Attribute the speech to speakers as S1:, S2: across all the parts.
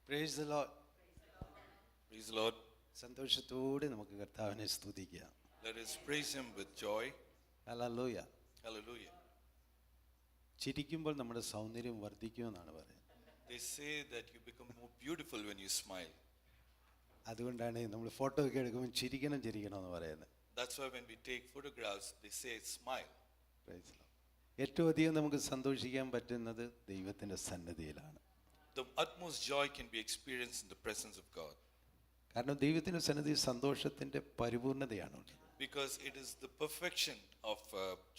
S1: Price the Lord.
S2: Praise the Lord.
S1: സന്തോഷത്തോടെ നമുക്ക് കർത്താവിനെ സ്തുതിക്കാം.
S2: Let us praise Him with joy.
S1: Hallelujah.
S2: Hallelujah.
S1: ചിരിക്കുമ്പോൾ നമ്മുടെ സൗന്ദര്യം വർദ്ധിക്കുമെന്നാണ് പറയുന്നത്.
S2: They say that you become more beautiful when you smile.
S1: അതുകൊണ്ടാണ് നമ്മൾ ഫോട്ടോ ഒക്കെ എടുക്കുമ്പോൾ ചിരിക്കണം എന്ന് പറയുന്നത്.
S2: That's why when we take photographs, they say smile.
S1: Price the Lord. ഏറ്റവും അധികം നമുക്ക് സന്തോഷിക്കാൻ പറ്റുന്നത് ദൈവത്തിൻ്റെ സന്നിധിയിലാണ്.
S2: The utmost joy can be experienced in the presence of God.
S1: കാരണം ദൈവത്തിൻ്റെ സന്നിധി സന്തോഷത്തിൻ്റെ പരിപൂർണതയാണ്.
S2: Because it is the perfection of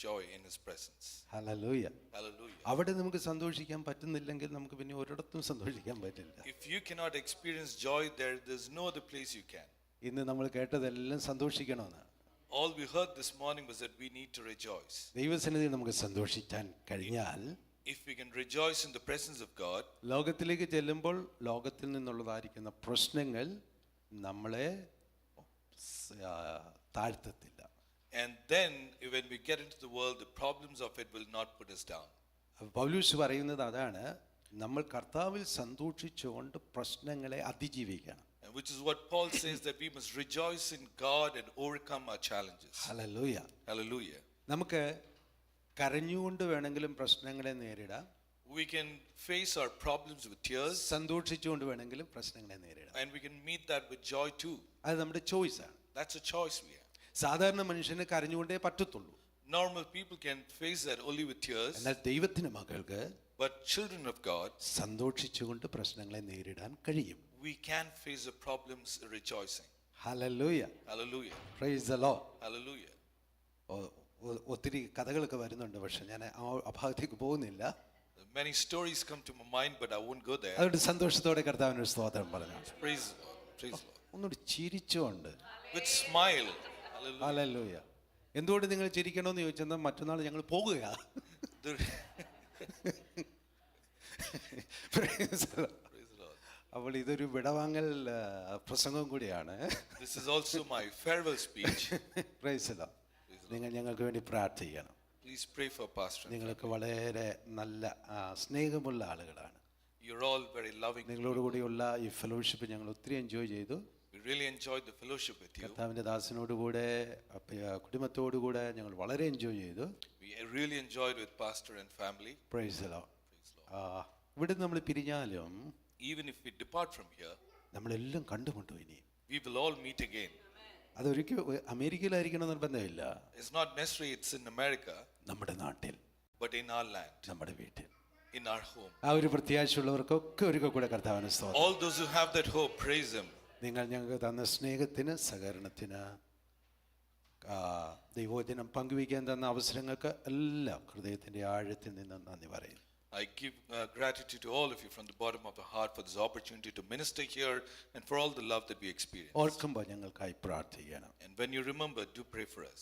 S2: joy in His presence.
S1: Hallelujah.
S2: Hallelujah.
S1: അവിടെ നമുക്ക് സന്തോഷിക്കാൻ പറ്റുന്നില്ലെങ്കിൽ നമുക്ക് പിന്നെ ഒരിടത്തും സന്തോഷിക്കാൻ പറ്റില്ല.
S2: If you cannot experience joy there, there's no other place you can.
S1: ഇന്ന് നമ്മൾ കേട്ടതെല്ലാം സന്തോഷിക്കണമെന്നാണ്.
S2: All we heard this morning was that we need to rejoice.
S1: ദൈവസന്നിധിയിൽ നമുക്ക് സന്തോഷിക്കാൻ കഴിഞ്ഞാൽ,
S2: If we can rejoice in the presence of God,
S1: ലോകത്തിലേക്ക് ചെല്ലുമ്പോൾ ലോകത്തിൽ നിന്നുള്ളതായിരിക്കുന്ന പ്രശ്നങ്ങൾ നമ്മളെ താഴ്ത്തത്തില്ല.
S2: and then when we get into the world, the problems of it will not put us down.
S1: പൗലോസ് പറയുന്നത് അതാണ്, നമ്മൾ കർത്താവിൽ സന്തോഷിച്ചുകൊണ്ട് പ്രശ്നങ്ങളെ അതിജീവിക്കണം.
S2: And which is what Paul says, that we must rejoice in God and overcome our challenges.
S1: Hallelujah.
S2: Hallelujah.
S1: നമുക്ക് കരഞ്ഞുകൊണ്ട് വേണമെങ്കിലും പ്രശ്നങ്ങളെ നേരിടാം.
S2: We can face our problems with tears,
S1: സന്തോഷിച്ചുകൊണ്ട് വേണമെങ്കിലും പ്രശ്നങ്ങളെ നേരിടാം.
S2: and we can meet that with joy too.
S1: അത് നമ്മുടെ ചോയ്സാണ്.
S2: That's a choice we have.
S1: സാധാരണ മനുഷ്യന് കരഞ്ഞുകൊണ്ടേ പറ്റത്തുള്ളൂ.
S2: Normal people can face that only with tears,
S1: എന്നാൽ ദൈവത്തിന്റെ മക്കൾക്ക്
S2: but children of God,
S1: സന്തോഷിച്ചുകൊണ്ട് പ്രശ്നങ്ങളെ നേരിടാൻ കഴിയും.
S2: we can face the problems rejoicing.
S1: Hallelujah.
S2: Hallelujah.
S1: Price the Lord.
S2: Hallelujah.
S1: ഒത്തിരി കഥകളൊക്കെ വരുന്നുണ്ട്, പക്ഷെ ഞാൻ ആ ഭാഗത്തേക്ക് പോകുന്നില്ല.
S2: Many stories come to my mind, but I won't go there.
S1: അതുകൊണ്ട് സന്തോഷത്തോടെ കർത്താവിന് ഒരു സ്തോത്രം പറഞ്ഞു.
S2: Praise the Lord. Praise the Lord.
S1: ഒന്നുകൂടി ചിരിച്ചുകൊണ്ട്.
S2: With smile. Hallelujah.
S1: ഹല്ലേലൂയ. എന്തുകൊണ്ട് നിങ്ങൾ ചിരിക്കണമെന്ന് ചോദിച്ചെന്നാൽ മറ്റന്നാൾ ഞങ്ങൾ പോകുക.
S2: Praise the Lord.
S1: അപ്പോൾ ഇതൊരു വിടവാങ്ങൽ പ്രസംഗം കൂടിയാണ്.
S2: This is also my farewell speech.
S1: Price the Lord. നിങ്ങൾ ഞങ്ങൾക്ക് വേണ്ടി പ്രാർത്ഥിക്കണം.
S2: Please pray for Pastor.
S1: നിങ്ങൾക്ക് വളരെ നല്ല സ്നേഹമുള്ള ആളുകളാണ്.
S2: You're all very loving.
S1: നിങ്ങളോട് കൂടിയുള്ള ഈ ഫെലോഷിപ്പ് ഞങ്ങൾ ഒത്തിരി എൻജോയ് ചെയ്തു.
S2: We really enjoyed the fellowship with you.
S1: കർത്താവിൻ്റെ ദാസനോടുകൂടെ കുടുംബത്തോടുകൂടെ ഞങ്ങൾ വളരെ എൻജോയ് ചെയ്തു.
S2: We really enjoyed with Pastor and family.
S1: Price the Lord. ഇവിടെ നമ്മൾ പിരിഞ്ഞാലും,
S2: Even if we depart from here,
S1: നമ്മളെല്ലാം കണ്ടുമുട്ടും. ഇനി
S2: we will all meet again.
S1: അതൊരിക്കലും അമേരിക്കയിലായിരിക്കണം നിർബന്ധമില്ല.
S2: It's not necessary it's in America,
S1: നമ്മുടെ നാട്ടിൽ,
S2: but in our land,
S1: നമ്മുടെ വീട്ടിൽ,
S2: in our home.
S1: ആ ഒരു പ്രത്യാശയുള്ളവർക്കൊക്കെ ഒരിക്കൽ കൂടെ കർത്താവിനെ സ്തോത്രം.
S2: All those who have that hope, praise Him.
S1: നിങ്ങൾ ഞങ്ങൾക്ക് തന്ന സ്നേഹത്തിന്, സഹകരണത്തിന്, ദൈവവചനം പങ്കുവയ്ക്കാൻ തന്ന അവസരങ്ങൾക്ക് എല്ലാം ഹൃദയത്തിൻ്റെ ആഴത്തിൽ നിന്ന് നന്ദി പറയുന്നു.
S2: I give gratitude to all of you from the bottom of the heart for this opportunity to minister here and for all the love that we experience.
S1: ഓർക്കുമ്പോൾ ഞങ്ങൾക്കായി പ്രാർത്ഥിക്കണം.
S2: And when you remember, do pray for us.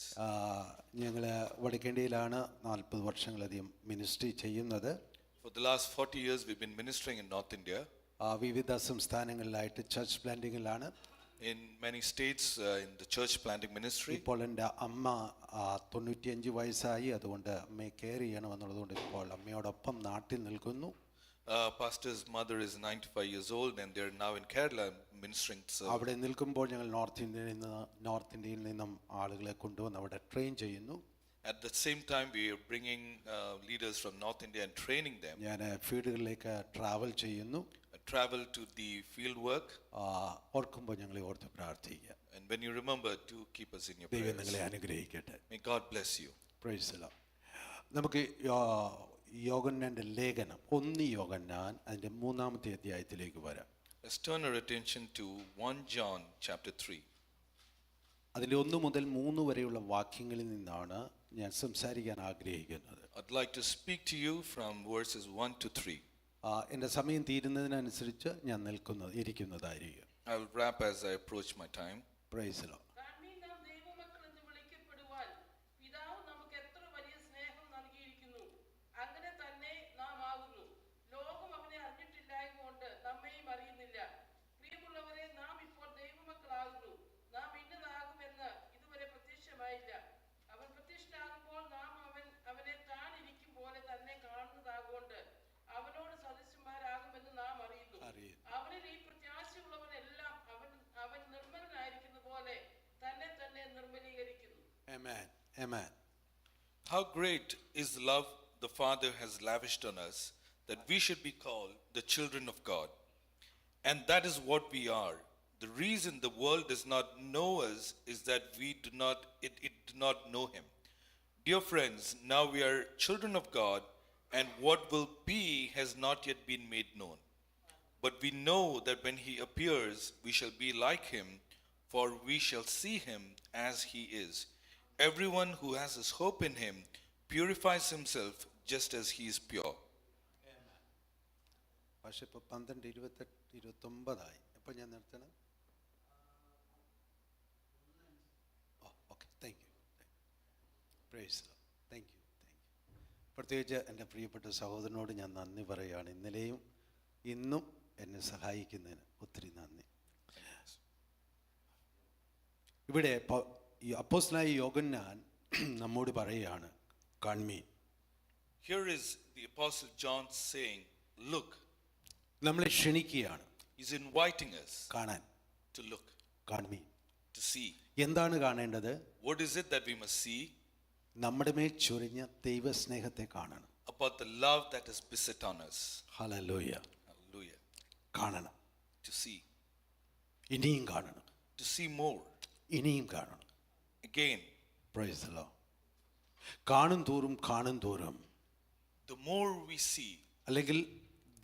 S1: ഞങ്ങൾ വടക്കേണ്ടിയിലാണ് 40 വർഷങ്ങളധികം ministry ചെയ്യുന്നത്.
S2: For the last 40 years we've been ministering in North India.
S1: വിവിധ സംസ്ഥാനങ്ങളിലായിട്ട് church പ്ലാന്റിങ്ങിലാണ്.
S2: In many states in the church planting ministry.
S1: ഇപ്പോൾ എൻ്റെ അമ്മ 95 വയസ്സായി, അതുകൊണ്ട് അമ്മയെ കെയർ ചെയ്യണമെന്നുള്ളതുകൊണ്ട് ഇപ്പോൾ അമ്മയോടൊപ്പം നാട്ടിൽ നിൽക്കുന്നു.
S2: Pastor's mother is 95 years old and they're now in Kerala ministering.
S1: അവിടെ നിൽക്കുമ്പോൾ ഞങ്ങൾ നോർത്ത് ഇന്ത്യയിൽ നിന്നും ആളുകളെ കൊണ്ടുവന്ന് അവിടെ ട്രെയിൻ ചെയ്യുന്നു.
S2: At the same time we are bringing leaders from North India and training them.
S1: ഞാൻ ഫീൽഡുകളിലേക്ക് ട്രാവൽ ചെയ്യുന്നു.
S2: Travel to the field work.
S1: ഓർക്കുമ്പോൾ ഞങ്ങളെ ഓർത്ത് പ്രാർത്ഥിക്കുക.
S2: And when you remember, to keep us in your
S1: ദൈവം
S2: prayers.
S1: നിങ്ങളെ അനുഗ്രഹിക്കട്ടെ.
S2: May God bless you.
S1: Price the Lord. നമുക്ക് യോഹന്നാന്റെ ലേഖനം 1 യോഹന്നാൻ അതിന്റെ 3-ാമത്തെ അധ്യായത്തിലേക്ക് വരാം.
S2: Let's turn our attention to 1 John chapter 3.
S1: അതിലെ 1 മുതൽ 3 വരെയുള്ള വാക്യങ്ങളിൽ നിന്നാണ് ഞാൻ സംസാരിക്കാൻ ആഗ്രഹിക്കുന്നത്.
S2: I'd like to speak to you from verses 1 to 3.
S1: എൻ്റെ സമയം തീരുന്നതിനനുസരിച്ച് ഞാൻ ഇരിക്കുന്നതായിരിക്കും.
S2: I will wrap as I approach my time.
S1: Price the Lord.
S3: അവനോട് സദൃശന്മാരാകുമെന്ന് നാം അറിയുന്നു. അവനിൽ ഈ
S1: Amen. Amen.
S2: How great is the love the Father has lavished on us that we should be called the children of God. And that is what we are. The reason the world does not know us is that it do not know him. Dear friends, now we are children of God, and what will be has not yet been made known. But we know that when he appears, we shall be like him, for we shall see him as he is. Everyone who has his hope in him purifies himself just as he is pure.
S1: പക്ഷെ ഇപ്പോൾ 12:28-29 എപ്പോൾ ഞാൻ നിർത്തണം? Okay, thank you. Price the Lord. Thank you. പ്രത്യേകിച്ച് എൻ്റെ പ്രിയപ്പെട്ട സഹോദരനോട് ഞാൻ നന്ദി പറയുകയാണ്. ഇന്നലെയും ഇന്നും എന്നെ സഹായിക്കുന്നതിന് ഒത്തിരി നന്ദി. ഇവിടെ ഈ അപ്പോസ്തലനായ യോഹന്നാൻ നമ്മോട് പറയുകയാണ്, കാൺമീൻ.
S2: Here is the Apostle John saying, look.
S1: നമ്മളെ ക്ഷണിക്കുകയാണ്.
S2: He's inviting us
S1: കാണാൻ.
S2: to look,
S1: കാൺമീൻ.
S2: to see.
S1: എന്താണ് കാണേണ്ടത്?
S2: What is it that we must see?
S1: നമ്മുടെ മേൽ ചൊരിഞ്ഞ ദൈവസ്നേഹത്തെ കാണണം.
S2: About the love that is beset on us.
S1: Hallelujah.
S2: Hallelujah.
S1: കാണണം.
S2: To see.
S1: ഇനിയും കാണണം.
S2: To see more.
S1: ഇനിയും കാണണം.
S2: Again.
S1: Price the Lord. കാണും തോറും
S2: the more we see,
S1: അല്ലെങ്കിൽ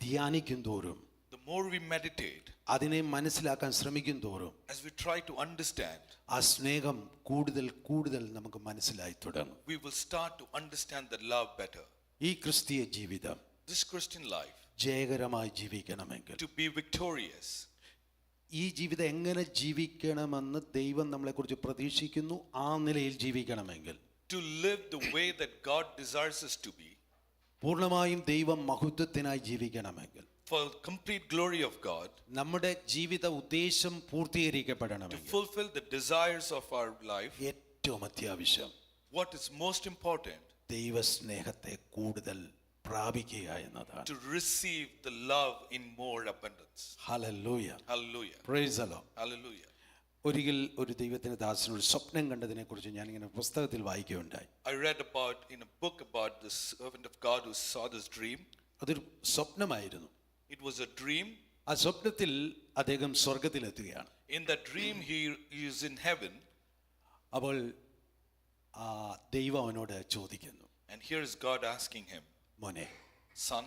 S1: ധ്യാനിക്കും തോറും,
S2: the more we meditate,
S1: അതിനെ മനസ്സിലാക്കാൻ ശ്രമിക്കും തോറും,
S2: as we try to understand,
S1: ആ സ്നേഹം കൂടുതൽ നമുക്ക് മനസ്സിലായി തുടങ്ങും.
S2: we will start to understand the love better.
S1: ഈ ക്രിസ്തീയ ജീവിതം,
S2: This Christian life,
S1: ജയകരമായി ജീവിക്കണമെങ്കിൽ,
S2: to be victorious,
S1: ഈ ജീവിതം എങ്ങനെ ജീവിക്കണമെന്ന് ദൈവം നമ്മളെക്കുറിച്ച് പ്രതീക്ഷിക്കുന്നു, ആ നിലയിൽ ജീവിക്കണമെങ്കിൽ,
S2: to live the way that God desires us to be,
S1: പൂർണ്ണമായും ദൈവം മഹത്വത്തിനായി ജീവിക്കണമെങ്കിൽ,
S2: for complete glory of God,
S1: നമ്മുടെ ജീവിത ഉദ്ദേശം
S2: to
S1: പൂർത്തീകരിക്കപ്പെടണമെങ്കിൽ,
S2: fulfill the desires of our life,
S1: ഏറ്റവും അത്യാവശ്യം
S2: what is most important,
S1: ദൈവസ്നേഹത്തെ കൂടുതൽ പ്രാപിക്കുക എന്നതാണ്.
S2: to receive the love in more abundance.
S1: Hallelujah.
S2: Hallelujah.
S1: Price the Lord.
S2: Hallelujah.
S1: ഒരിക്കൽ ഒരു ദൈവത്തിന്റെ ദാസനോട് സ്വപ്നം കണ്ടതിനെ കുറിച്ച് ഞാൻ ഇങ്ങനെ പുസ്തകത്തിൽ വായിക്കുകയുണ്ടായി.
S2: I read about in a book about the servant of God who saw this dream.
S1: അതൊരു സ്വപ്നമായിരുന്നു.
S2: It was a dream.
S1: ആ സ്വപ്നത്തിൽ അദ്ദേഹം സ്വർഗത്തിലെത്തുകയാണ്.
S2: In that dream he is in heaven.
S1: അപ്പോൾ ആ ദൈവം അവനോട് ചോദിക്കുന്നു,
S2: And here is God asking him,
S1: മോനെ,
S2: son,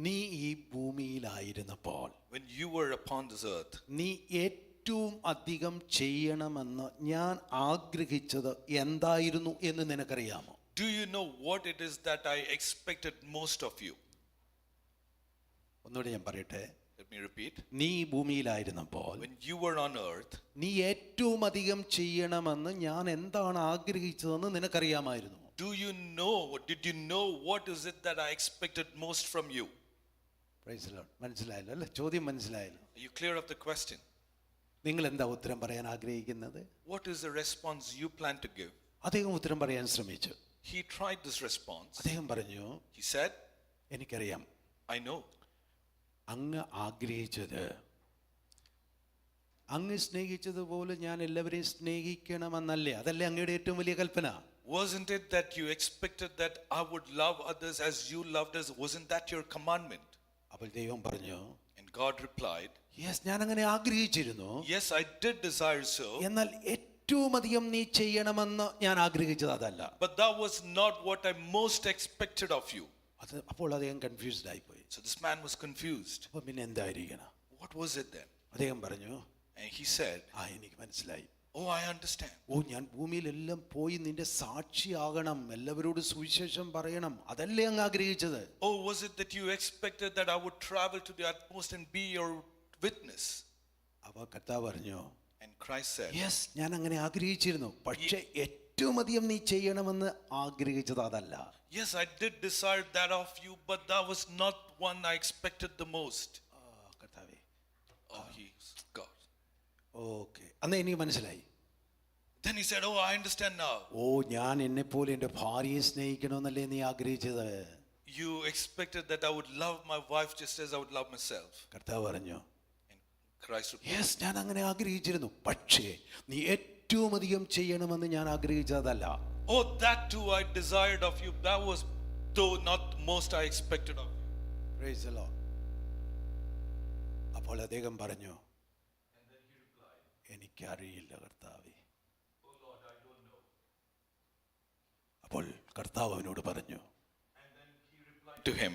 S1: നീ ഈ ഭൂമിയിലായിരുന്നപ്പോൾ
S2: when you were upon this earth,
S1: നീ ഏറ്റവും അധികം ചെയ്യണമെന്ന് ഞാൻ ആഗ്രഹിച്ചത് എന്തായിരുന്നു എന്ന് നിനക്കറിയാമോ?
S2: do you know what it is that I expected most of you?
S1: ഒന്നുകൂടി ഞാൻ പറയട്ടെ.
S2: Let me repeat.
S1: നീ ഈ ഭൂമിയിലായിരുന്നപ്പോൾ
S2: When you were on earth,
S1: നീ ഏറ്റവും അധികം ചെയ്യണമെന്ന് ഞാൻ എന്താണ് ആഗ്രഹിച്ചതെന്ന് നിനക്കറിയാമായിരുന്നു.
S2: do you know, did you know what is it that I expected most from you?
S1: Price the Lord. മനസ്സിലായല്ലോ അല്ലേ? ചോദ്യം മനസ്സിലായല്ലോ.
S2: Are you clear of the question?
S1: നിങ്ങൾ എന്താ ഉത്തരം പറയാൻ ആഗ്രഹിക്കുന്നത്?
S2: What is the response you plan to give?
S1: അദ്ദേഹം ഉത്തരം പറയാൻ ശ്രമിച്ചു.
S2: He tried this response.
S1: അദ്ദേഹം പറഞ്ഞു,
S2: He said,
S1: എനിക്കറിയാം,
S2: I know.
S1: അങ്ങ് ആഗ്രഹിച്ചത്, അങ്ങ് സ്നേഹിച്ചതുപോലെ ഞാൻ എല്ലാവരെയും സ്നേഹിക്കണമെന്നല്ലേ? അതല്ലേ അങ്ങയുടെ ഏറ്റവും വലിയ കൽപ്പന?
S2: Wasn't it that you expected that I would love others as you loved us? Wasn't that your commandment?
S1: അപ്പോൾ ദൈവം പറഞ്ഞു,
S2: And God replied,
S1: യെസ്, ഞാൻ അങ്ങനെ ആഗ്രഹിച്ചിരുന്നു,
S2: yes, I did desire so,
S1: എന്നാൽ ഏറ്റവും അധികം നീ ചെയ്യണമെന്ന് ഞാൻ ആഗ്രഹിച്ചത് അതല്ല.
S2: but that was not what I most expected of you.
S1: അപ്പോൾ അദ്ദേഹം കൺഫ്യൂസ്ഡ് ആയിപ്പോയി.
S2: So this man was confused.
S1: അപ്പോൾ പിന്നെ എന്തായിരിക്കണം?
S2: What was it then?
S1: അദ്ദേഹം പറഞ്ഞു,
S2: And he said,
S1: എനിക്ക് മനസ്സിലായി.
S2: oh, I understand.
S1: ഞാൻ ഭൂമിയിലെല്ലാം പോയി നിന്റെ സാക്ഷിയാകണം, എല്ലാവരോടും സുവിശേഷം പറയണം, അതല്ലേ അങ്ങ് ആഗ്രഹിച്ചത്?
S2: Oh, was it that you expected that I would travel to the utmost and be your witness?
S1: അപ്പോൾ കർത്താവ് പറഞ്ഞു,
S2: And Christ said,
S1: യെസ്, ഞാൻ അങ്ങനെ ആഗ്രഹിച്ചിരുന്നു, പക്ഷേ ഏറ്റവും അധികം നീ ചെയ്യണമെന്ന് ആഗ്രഹിച്ചത് അതല്ല.
S2: yes, I did desire that of you, but that was not one I expected the most.
S1: കർത്താവേ,
S2: Oh, he's God.
S1: ഓക്കെ, അന്ന് എനിക്ക് മനസ്സിലായി.
S2: Then he said, oh, I understand now.
S1: ഞാൻ എന്നെപ്പോലെ എൻ്റെ ഭാര്യയെ സ്നേഹിക്കണമെന്നല്ലേ നീ ആഗ്രഹിച്ചത്?
S2: You expected that I would love my wife just as I would love myself.
S1: കർത്താവ് പറഞ്ഞു,
S2: And Christ replied,
S1: യെസ്, ഞാൻ അങ്ങനെ ആഗ്രഹിച്ചിരുന്നു, പക്ഷേ നീ ഏറ്റവും അധികം ചെയ്യണമെന്ന് ഞാൻ ആഗ്രഹിച്ചതല്ല.
S2: Oh, that too I desired of you. That was though not the most I expected of you.
S1: Praise the Lord. അപ്പോൾ അദ്ദേഹം പറഞ്ഞു, എനിക്കറിയില്ല കർത്താവേ. അപ്പോൾ കർത്താവ് അവനോട് പറഞ്ഞു,
S2: To him,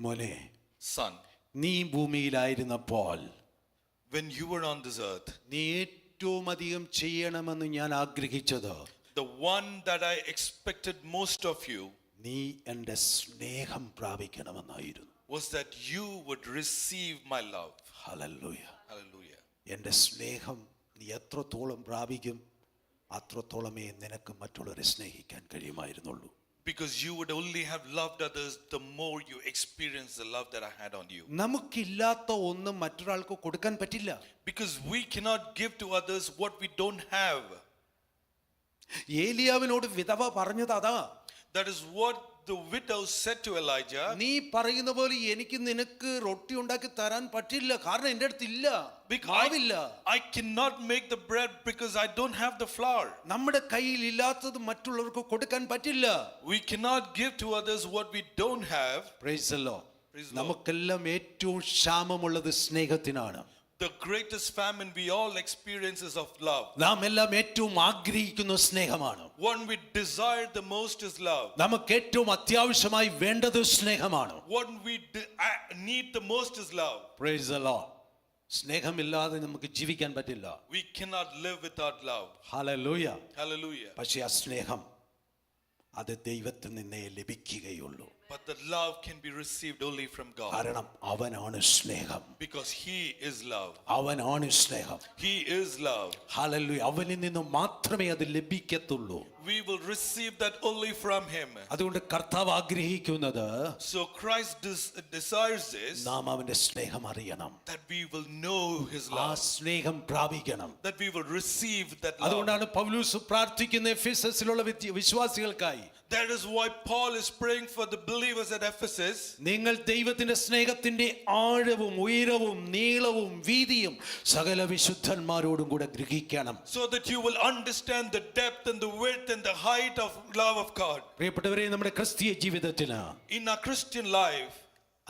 S1: മോനെ,
S2: son,
S1: നീ ഭൂമിയിലായിരുന്നപ്പോൾ
S2: when you were on this earth,
S1: നീ ഏറ്റവും അധികം ചെയ്യണമെന്ന് ഞാൻ ആഗ്രഹിച്ചത്,
S2: the one that I expected most of you
S1: നീ എൻ്റെ സ്നേഹം പ്രാപിക്കണമെന്നായിരുന്നു.
S2: was that you would receive my love.
S1: Hallelujah.
S2: Hallelujah.
S1: എൻ്റെ സ്നേഹം നീ എത്രത്തോളം പ്രാപിക്കും, അത്രത്തോളമേ നിനക്ക് മറ്റുള്ളവരെ സ്നേഹിക്കാൻ കഴിയുമായിരുന്നുള്ളൂ.
S2: Because you would only have loved others the more you experience the love that I had on you.
S1: നമുക്കില്ലാത്ത ഒന്നും മറ്റൊരാൾക്ക് കൊടുക്കാൻ പറ്റില്ല.
S2: Because we cannot give to others what we don't have.
S1: ഏലിയാവിനോട് വിധവ പറഞ്ഞത് അതാ.
S2: That is what the widow said to Elijah.
S1: നീ പറയുന്ന പോലെ എനിക്ക് നിനക്ക് റൊട്ടി ഉണ്ടാക്കി തരാൻ പറ്റില്ല, കാരണം എൻ്റെ അടുത്തില്ല, മാവില്ല.
S2: I cannot make the bread because I don't have the flour.
S1: നമ്മുടെ കയ്യിൽ ഇല്ലാത്തത് മറ്റുള്ളവർക്ക് കൊടുക്കാൻ പറ്റില്ല.
S2: We cannot give to others what we don't have.
S1: Praise the Lord.
S2: Praise the Lord.
S1: നമുക്കെല്ലാം ഏറ്റവും ക്ഷാമമുള്ളത് സ്നേഹത്തിനാണ്.
S2: The greatest famine we all experience is of love.
S1: നാം എല്ലാം ഏറ്റവും ആഗ്രഹിക്കുന്ന സ്നേഹമാണ്.
S2: One we desire the most is love.
S1: നമുക്ക് ഏറ്റവും അത്യാവശ്യമായി വേണ്ടത് സ്നേഹമാണ്.
S2: What we need the most is love.
S1: Praise the Lord. സ്നേഹമില്ലാതെ നമുക്ക് ജീവിക്കാൻ പറ്റില്ല.
S2: We cannot live without love.
S1: Hallelujah.
S2: Hallelujah.
S1: പക്ഷേ ആ സ്നേഹം അത് ദൈവത്തിൽ നിന്നേ ലഭിക്കുകയുള്ളൂ.
S2: But the love can be received only from God.
S1: കാരണം അവനാണ് സ്നേഹം.
S2: Because He is love.
S1: അവനാണ് സ്നേഹം.
S2: He is love.
S1: ഹല്ലേലൂയ. അവനിൽ നിന്ന് മാത്രമേ അത് ലഭിക്കത്തുള്ളൂ.
S2: We will receive that only from Him.
S1: അതുകൊണ്ട് കർത്താവ് ആഗ്രഹിക്കുന്നത്
S2: So Christ desires this,
S1: നാം അവന്റെ സ്നേഹം അറിയണം,
S2: that we will know His
S1: ആ
S2: love,
S1: സ്നേഹം പ്രാപിക്കണം.
S2: that we will receive that love.
S1: അതുകൊണ്ടാണ് പൗലോസ് പ്രാർത്ഥിക്കുന്ന എഫെസസിലുള്ള വിശ്വാസികൾക്കായി.
S2: That is why Paul is praying for the believers at Ephesus.
S1: നിങ്ങൾ ദൈവത്തിന്റെ സ്നേഹത്തിന്റെ ആഴവും ഉയരവും നീളവും വീതിയും സകല വിശുദ്ധന്മാരോടും കൂടെ ഗ്രഹിക്കണം.
S2: So that you will understand the depth and the width and the height of love of God.
S1: പ്രിയപ്പെട്ടവരെ, നമ്മുടെ ക്രിസ്തീയ ജീവിതത്തിന്
S2: In our Christian life,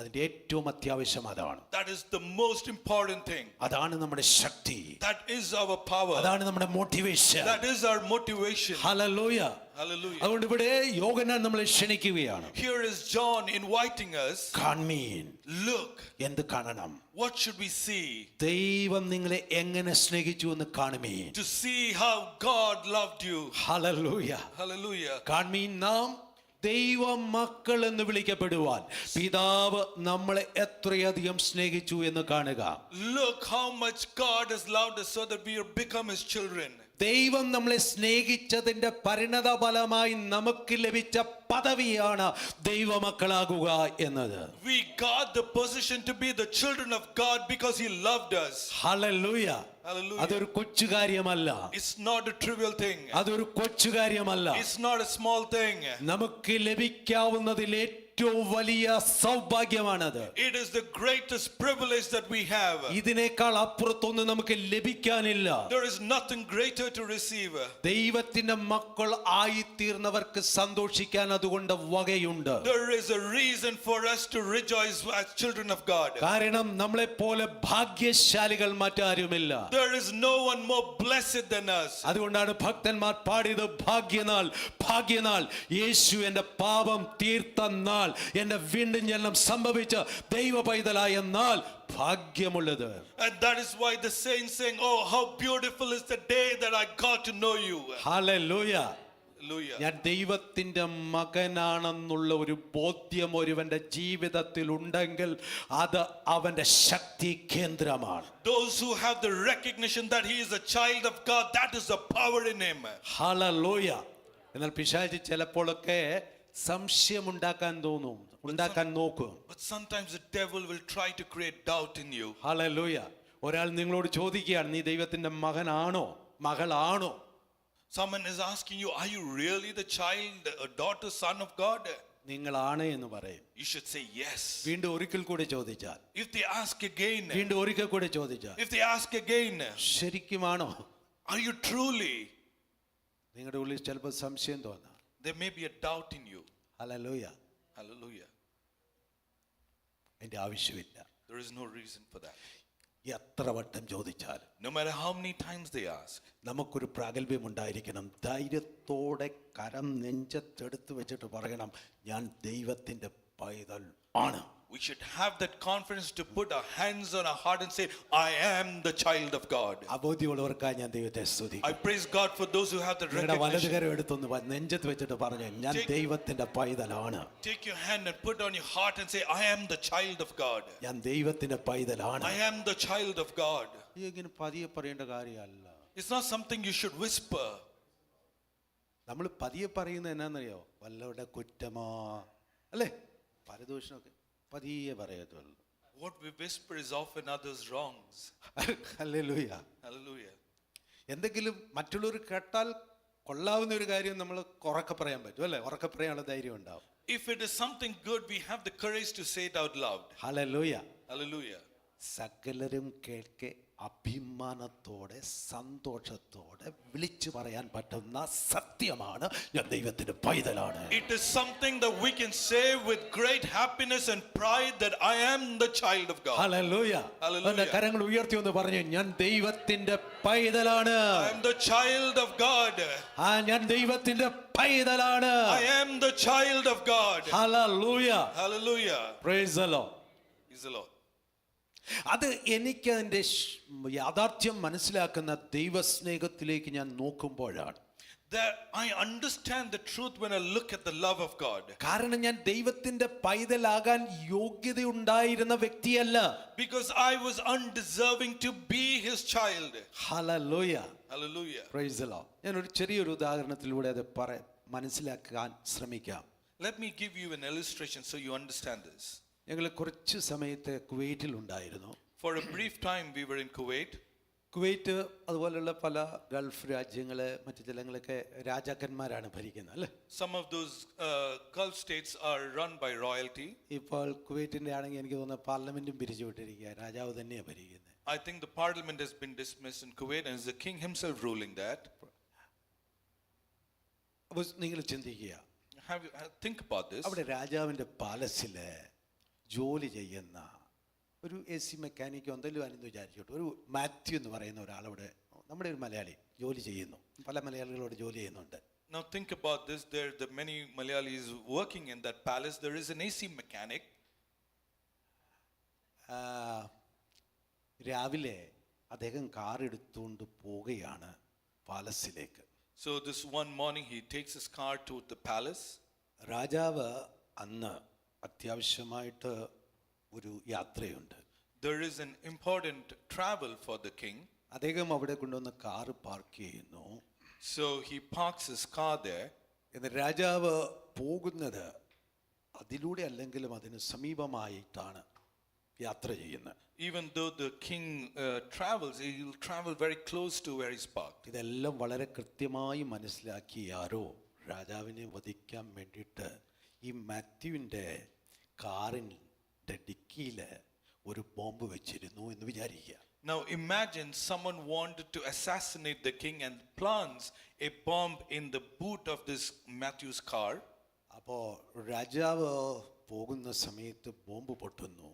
S1: അതിന്റെ ഏറ്റവും അത്യാവശ്യം അതാണ്.
S2: that is the most important thing.
S1: അതാണ് നമ്മുടെ ശക്തി,
S2: That is our power.
S1: അതാണ് നമ്മുടെ motivation.
S2: That is our motivation.
S1: Hallelujah.
S2: Hallelujah.
S1: അതുകൊണ്ട് ഇവിടെ യോഹന്നാൻ നമ്മളെ ക്ഷണിക്കുകയാണ്.
S2: Here is John inviting us.
S1: കാൺമീൻ.
S2: Look,
S1: എന്ത് കാണണം?
S2: what should we see?
S1: ദൈവം നിങ്ങളെ എങ്ങനെ സ്നേഹിച്ചു എന്ന് കാണുമീൻ.
S2: To see how God loved you.
S1: Hallelujah.
S2: Hallelujah.
S1: കാണുമീൻ. നാം ദൈവ മക്കൾ എന്ന് വിളിക്കപ്പെടുവാൻ പിതാവ് നമ്മളെ എത്രയധികം സ്നേഹിച്ചു എന്ന് കാണുക.
S2: Look how much God has loved us so that we are become His children.
S1: ദൈവം നമ്മളെ സ്നേഹിച്ചതിന്റെ പരിണത ഫലമായി നമുക്ക് ലഭിച്ച പദവിയാണ് ദൈവമക്കളാകുക എന്നത്.
S2: We got the position to be the children of God because He loved us.
S1: Hallelujah.
S2: Hallelujah.
S1: അതൊരു കൊച്ചു കാര്യമല്ല.
S2: It's not a trivial thing.
S1: അതൊരു കൊച്ചു കാര്യമല്ല.
S2: It's not a small thing.
S1: നമുക്ക് ലഭിക്കാവുന്നതിൽ ഏറ്റവും വലിയ സൗഭാഗ്യമാണത്.
S2: It is the greatest privilege that we have.
S1: ഇതിനേക്കാൾ അപ്പുറത്തൊന്നും നമുക്ക് ലഭിക്കാനില്ല.
S2: There is nothing greater to receive.
S1: ദൈവത്തിന്റെ മക്കൾ ആയിത്തീർന്നവർക്ക് സന്തോഷിക്കാൻ അതുകൊണ്ട് വകയുണ്ട്.
S2: There is a reason for us to rejoice as children of God.
S1: കാരണം നമ്മളെ പോലെ ഭാഗ്യശാലികൾ മറ്റാരുമില്ല.
S2: There is no one more blessed than us.
S1: അതുകൊണ്ടാണ് ഭക്തന്മാർ പാടിയത്, ഭാഗ്യനാൾ ഭാഗ്യനാൾ, യേശു എന്റെ പാപം തീർത്ത നാൾ, എന്റെ വീണ്ടും ജനനം സംഭവിച്ച ദൈവ പൈതലായ നാൾ ഭാഗ്യമുള്ളത്.
S2: And that is why the saints sing, oh how beautiful is the day that I got to know you.
S1: Hallelujah.
S2: Hallelujah.
S1: ഞാൻ ദൈവത്തിന്റെ മകനാണെന്നുള്ള ഒരു ബോധ്യം ഒരുവന്റെ ജീവിതത്തിൽ ഉണ്ടെങ്കിൽ അത് അവന്റെ ശക്തി കേന്ദ്രമാണ്.
S2: Those who have the recognition that he is a child of God, that is the power in him.
S1: Hallelujah. എന്നാൽ പിശാച് ചിലപ്പോഴൊക്കെ സംശയം ഉണ്ടാക്കാൻ നോക്കും.
S2: But sometimes the devil will try to create doubt in you.
S1: Hallelujah. ഒരാൾ നിങ്ങളോട് ചോദിക്കുകയാണ്, നീ ദൈവത്തിന്റെ മകനാണോ മകളാണോ?
S2: Someone is asking you, are you really the child, a daughter, son of God?
S1: നിങ്ങളാണ് എന്ന് പറയും.
S2: You should say yes.
S1: വീണ്ടും ഒരിക്കൽ കൂടെ ചോദിച്ചാൽ,
S2: If they ask again,
S1: വീണ്ടും ഒരിക്കൽ കൂടെ ചോദിച്ചാൽ,
S2: if they ask again,
S1: ശരിക്കുമാണോ?
S2: Are you truly?
S1: നിങ്ങളുടെ ഉള്ളിൽ ചിലപ്പോൾ സംശയം തോന്നാം.
S2: There may be a doubt in you.
S1: Hallelujah.
S2: Hallelujah.
S1: എൻ്റെ ആവശ്യമില്ല.
S2: There is no reason for that.
S1: എത്ര വട്ടം ചോദിച്ചാലും
S2: No matter how many times they ask,
S1: നമുക്കൊരു പ്രാഗൽഭ്യം ഉണ്ടായിരിക്കണം. ധൈര്യത്തോടെ കരം നെഞ്ചത്തെടുത്ത് വെച്ചിട്ട് പറയണം, ഞാൻ ദൈവത്തിൻ്റെ പൈതൽ ആണ്.
S2: we should have that confidence to put our hands on our heart and say, I am the child of God.
S1: അബോധ്യമുള്ളവർക്കായി ഞാൻ ദൈവത്തെ
S2: I
S1: സ്തുതിക്കുന്നു.
S2: praise God for those who have the
S1: നിങ്ങളുടെ
S2: recognition.
S1: വലതുകരം എടുത്തൊന്ന് നെഞ്ചത്ത് വെച്ചിട്ട് പറഞ്ഞു, ഞാൻ ദൈവത്തിന്റെ പൈതലാണ്.
S2: Take your hand and put on your heart and say, I am the child of God.
S1: ഞാൻ ദൈവത്തിന്റെ പൈതലാണ്.
S2: I am the child of God.
S1: ഇങ്ങനെ പതിയെ പറയേണ്ട കാര്യമല്ല.
S2: It's not something you should whisper.
S1: നമ്മൾ പതിയെ പറയുന്നത് എന്നാന്നറിയോ? വല്ലവരുടെ കുറ്റമോ അല്ലേ, പരദൂഷണമൊക്കെ പതിയെ പറയത്തുള്ളൂ.
S2: What we whisper is often others' wrongs.
S1: Hallelujah.
S2: Hallelujah.
S1: എന്തെങ്കിലും മറ്റുള്ളവർ കേട്ടാൽ കൊള്ളാവുന്ന ഒരു കാര്യം നമ്മൾ ഉറക്കെ പറയാൻ പറ്റും അല്ലേ, ഉറക്കെ പറയാനുള്ള ധൈര്യം ഉണ്ടാവും.
S2: If it is something good, we have the courage to say it out loud.
S1: Hallelujah.
S2: Hallelujah.
S1: സകലരും കേൾക്കെ അഭിമാനത്തോടെ സന്തോഷത്തോടെ വിളിച്ചു പറയാൻ പറ്റുന്ന സത്യമാണ്, ഞാൻ ദൈവത്തിന്റെ പൈതലാണ്.
S2: It is something that we can say with great happiness and pride that I am the child of God.
S1: Hallelujah.
S2: Hallelujah.
S1: കരങ്ങൾ ഉയർത്തി ഒന്ന് പറഞ്ഞു, ഞാൻ ദൈവത്തിന്റെ പൈതലാണ്.
S2: I am the child of God.
S1: ഞാൻ ദൈവത്തിന്റെ പൈതലാണ്.
S2: I am the child of God.
S1: Hallelujah.
S2: Hallelujah.
S1: Price the Lord.
S2: Praise the Lord.
S1: അത് എനിക്ക് അതിൻ്റെ യാഥാർത്ഥ്യം മനസ്സിലാക്കുന്ന ദൈവസ്നേഹത്തിലേക്ക് ഞാൻ നോക്കുമ്പോഴാണ്.
S2: That I understand the truth when I look at the love of God.
S1: കാരണം ഞാൻ ദൈവത്തിന്റെ പൈതലാകാൻ യോഗ്യതയുണ്ടായിരുന്ന വ്യക്തിയല്ല.
S2: Because I was undeserving to be his child.
S1: Hallelujah.
S2: Hallelujah.
S1: Price the Lord. ഞാൻ ഒരു ചെറിയൊരു ഉദാഹരണത്തിലൂടെ അത് മനസ്സിലാക്കാൻ ശ്രമിക്കാം.
S2: Let me give you an illustration so you understand this.
S1: ഞങ്ങൾ കുറച്ച് സമയത്ത് കുവൈറ്റിൽ ഉണ്ടായിരുന്നു.
S2: For a brief time we were in Kuwait.
S1: Kuwait അതുപോലുള്ള പല ഗൾഫ് രാജ്യങ്ങള് മറ്റു സ്ഥലങ്ങളൊക്കെ രാജാക്കന്മാരാണ് ഭരിക്കുന്നത് അല്ലേ.
S2: Some of those Gulf states are run by royalty.
S1: ഇപ്പോൾ കുവൈറ്റിന്റെ ആണെങ്കിൽ എനിക്ക് തോന്നുന്നു പാർലമെന്റും പിരിച്ചുവിട്ടിരിക്കുക, രാജാവ് തന്നെയാണ് ഭരിക്കുന്നത്.
S2: I think the parliament has been dismissed in Kuwait and it's the king himself ruling that.
S1: അപ്പോൾ നിങ്ങൾ ചിന്തിക്കുക,
S2: Think about this.
S1: അവിടെ രാജാവിന്റെ പാലസില് ജോലി ചെയ്യുന്ന ഒരു AC മെക്കാനിക്കോ എന്തെങ്കിലും ആണെന്ന് വിചാരിച്ചോട്ടെ, ഒരു മാത്യു എന്ന് പറയുന്ന ഒരാളവിടെ, നമ്മുടെ ഒരു മലയാളി ജോലി ചെയ്യുന്നു, പല മലയാളികളോട് ജോലി ചെയ്യുന്നുണ്ട്.
S2: Now think about this. There are the many Malayalis working in that palace. There is an AC mechanic.
S1: രാവിലെ അദ്ദേഹം കാർ എടുത്തുകൊണ്ട് പോവുകയാണ് പാലസിലേക്ക്.
S2: So this one morning he takes his car to the palace.
S1: രാജാവ് അന്ന് അത്യാവശ്യമായിട്ട് ഒരു യാത്രയുണ്ട്.
S2: There is an important travel for the king.
S1: അദ്ദേഹം അവിടെ കൊണ്ടുവന്ന് കാറ് പാർക്ക് ചെയ്യുന്നു.
S2: So he parks his car there.
S1: എന്നാൽ രാജാവ് പോകുന്നത് അതിലൂടെ അല്ലെങ്കിലും അതിന് സമീപമായിട്ടാണ് യാത്ര ചെയ്യുന്നത്.
S2: Even though the king travels, he will travel very close to where he's parked.
S1: ഇതെല്ലാം വളരെ കൃത്യമായി മനസ്സിലാക്കി ആരോ രാജാവിനെ വധിക്കാൻ വേണ്ടിയിട്ട് ഈ മാത്യുവിൻ്റെ കാറിൻ്റെ ഡിക്കിയിൽ ഒരു ബോംബ് വെച്ചിരുന്നു എന്ന് വിചാരിക്കുക.
S2: Now imagine someone wanted to assassinate the king and plants a bomb in the boot of this Matthew's car.
S1: അപ്പോൾ രാജാവ് പോകുന്ന സമയത്ത് bomb പൊട്ടുന്നു.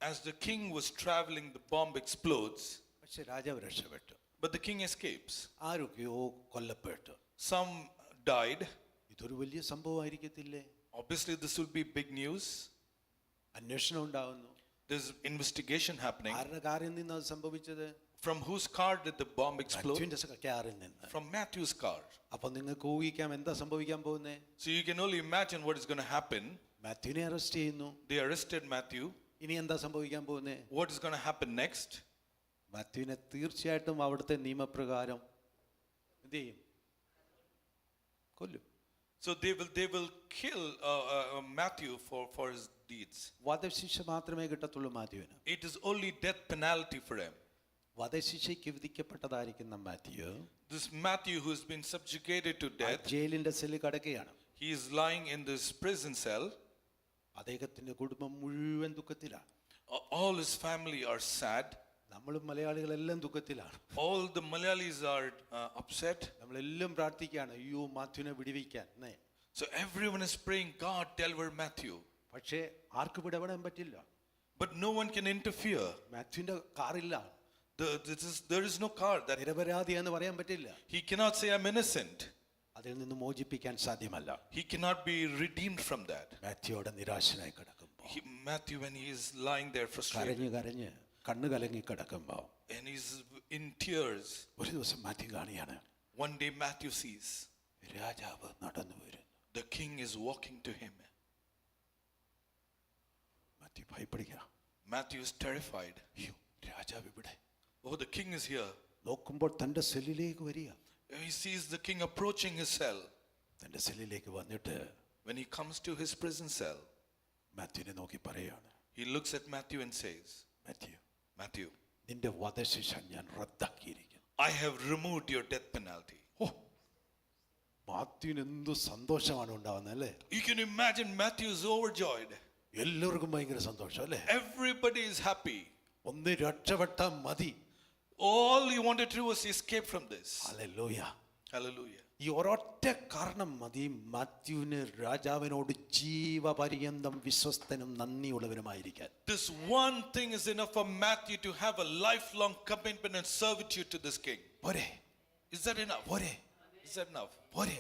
S2: As the king was traveling, the bomb explodes.
S1: പക്ഷെ രാജാവ് രക്ഷപ്പെട്ടു.
S2: But the king escapes.
S1: ആരൊക്കെയോ കൊല്ലപ്പെട്ടു.
S2: Some died.
S1: ഇതൊരു വലിയ സംഭവമായിരിക്കത്തില്ലേ?
S2: Obviously this will be big news.
S1: അന്വേഷണം ഉണ്ടാവുന്നു.
S2: There's investigation happening.
S1: ആരുടെ കാറിൽ നിന്ന് അത് സംഭവിച്ചത്?
S2: From whose car did the bomb explode?
S1: മാത്യുവിന്റെ കാറിൽ നിന്ന്.
S2: From Matthew's car.
S1: അപ്പൊ നിങ്ങൾക്ക് ഊഹിക്കാം എന്താ സംഭവിക്കാൻ പോകുന്നേ.
S2: So you can only imagine what is going to happen.
S1: മാത്യുവിനെ അറസ്റ്റ് ചെയ്യുന്നു.
S2: They arrested Matthew.
S1: ഇനി എന്താ സംഭവിക്കാൻ പോകുന്നേ?
S2: What is going to happen next?
S1: മാത്യുവിനെ തീർച്ചയായിട്ടും അവിടുത്തെ നിയമപ്രകാരം എന്ത് ചെയ്യും? കൊല്ലും.
S2: So they will kill Matthew for his deeds.
S1: വധശിക്ഷ മാത്രമേ കിട്ടത്തുള്ളൂ മാത്യുവിന്.
S2: It is only death penalty for him.
S1: വധശിക്ഷയ്ക്ക് വിധിക്കപ്പെട്ടതായിരിക്കുന്ന Mathew,
S2: This Matthew who has been subjugated to death,
S1: ജയിലിന്റെ സെല്ലിൽ കിടക്കുകയാണ്.
S2: he is lying in this prison cell.
S1: അദ്ദേഹത്തിന്റെ കുടുംബം മുഴുവൻ ദുഃഖത്തിലാണ്.
S2: All his family are sad.
S1: നമ്മളും മലയാളികളെല്ലാം ദുഃഖത്തിലാണ്.
S2: All the Malayalis are upset.
S1: നമ്മളെല്ലാം പ്രാർത്ഥിക്കുകയാണ്, അയ്യോ മാത്യുവിനെ വിടുവിക്കാൻ.
S2: So everyone is praying, God, deliver Matthew.
S1: പക്ഷേ ആർക്കും ഇടപെടാൻ പറ്റില്ല.
S2: But no one can interfere.
S1: മാത്യുവിന്റെ കാറില്ല,
S2: There is no car that
S1: നിരപരാധിയാന്ന് പറയാൻ പറ്റില്ല.
S2: he cannot say I'm innocent.
S1: അതിൽ നിന്ന് മോചിപ്പിക്കാൻ സാധ്യമല്ല.
S2: He cannot be redeemed from that.
S1: മാത്യുവിടെ നിരാശനായി കിടക്കുമ്പോൾ,
S2: Matthew, when he is lying there frustrated
S1: കരഞ്ഞ് കരഞ്ഞ് കണ്ണ് കലങ്ങി കിടക്കുമ്പോൾ,
S2: and he's in tears,
S1: ഒരു ദിവസം മാത്യു കാണുകയാണ്,
S2: one day Matthew sees
S1: രാജാവ് നടന്നു വരുന്നു.
S2: the king is walking to him.
S1: Mathew ഭയപ്പെടുക.
S2: Matthew is terrified.
S1: അയ്യോ രാജാവ് ഇവിടെ.
S2: Oh, the king is here.
S1: നോക്കുമ്പോൾ തന്റെ സെല്ലിലേക്ക് വരിക.
S2: He sees the king approaching his cell.
S1: തന്റെ സെല്ലിലേക്ക് വന്നിട്ട്
S2: When he comes to his prison cell,
S1: മാത്യുവിനെ നോക്കി പറയാണ്,
S2: he looks at Matthew and says,
S1: Mathew,
S2: Matthew,
S1: നിന്റെ വധശിക്ഷ ഞാൻ റദ്ദാക്കിയിരിക്കുന്നു.
S2: I have removed your death penalty.
S1: ഓ, മാത്യുവിന് എന്ത് സന്തോഷമാണ് ഉണ്ടാവുന്നത് അല്ലേ?
S2: You can imagine Matthew is overjoyed.
S1: എല്ലാവർക്കും ഭയങ്കര സന്തോഷം അല്ലേ?
S2: Everybody is happy.
S1: ഒന്ന് രക്ഷപ്പെട്ടാൽ മതി.
S2: All he wanted to do was escape from this.
S1: Hallelujah.
S2: Hallelujah.
S1: ഈ ഒരൊറ്റ കാരണം മതി മാത്യുവിന് രാജാവിനോട് ജീവപര്യന്തം വിശ്വസ്തനും നന്ദിയുള്ളവനുമായിരിക്കാൻ.
S2: This one thing is enough for Matthew to have a lifelong commitment and servitude to this king.
S1: പോരെ?
S2: Is that enough?
S1: പോരെ?
S2: Is that enough?
S1: പോരെ?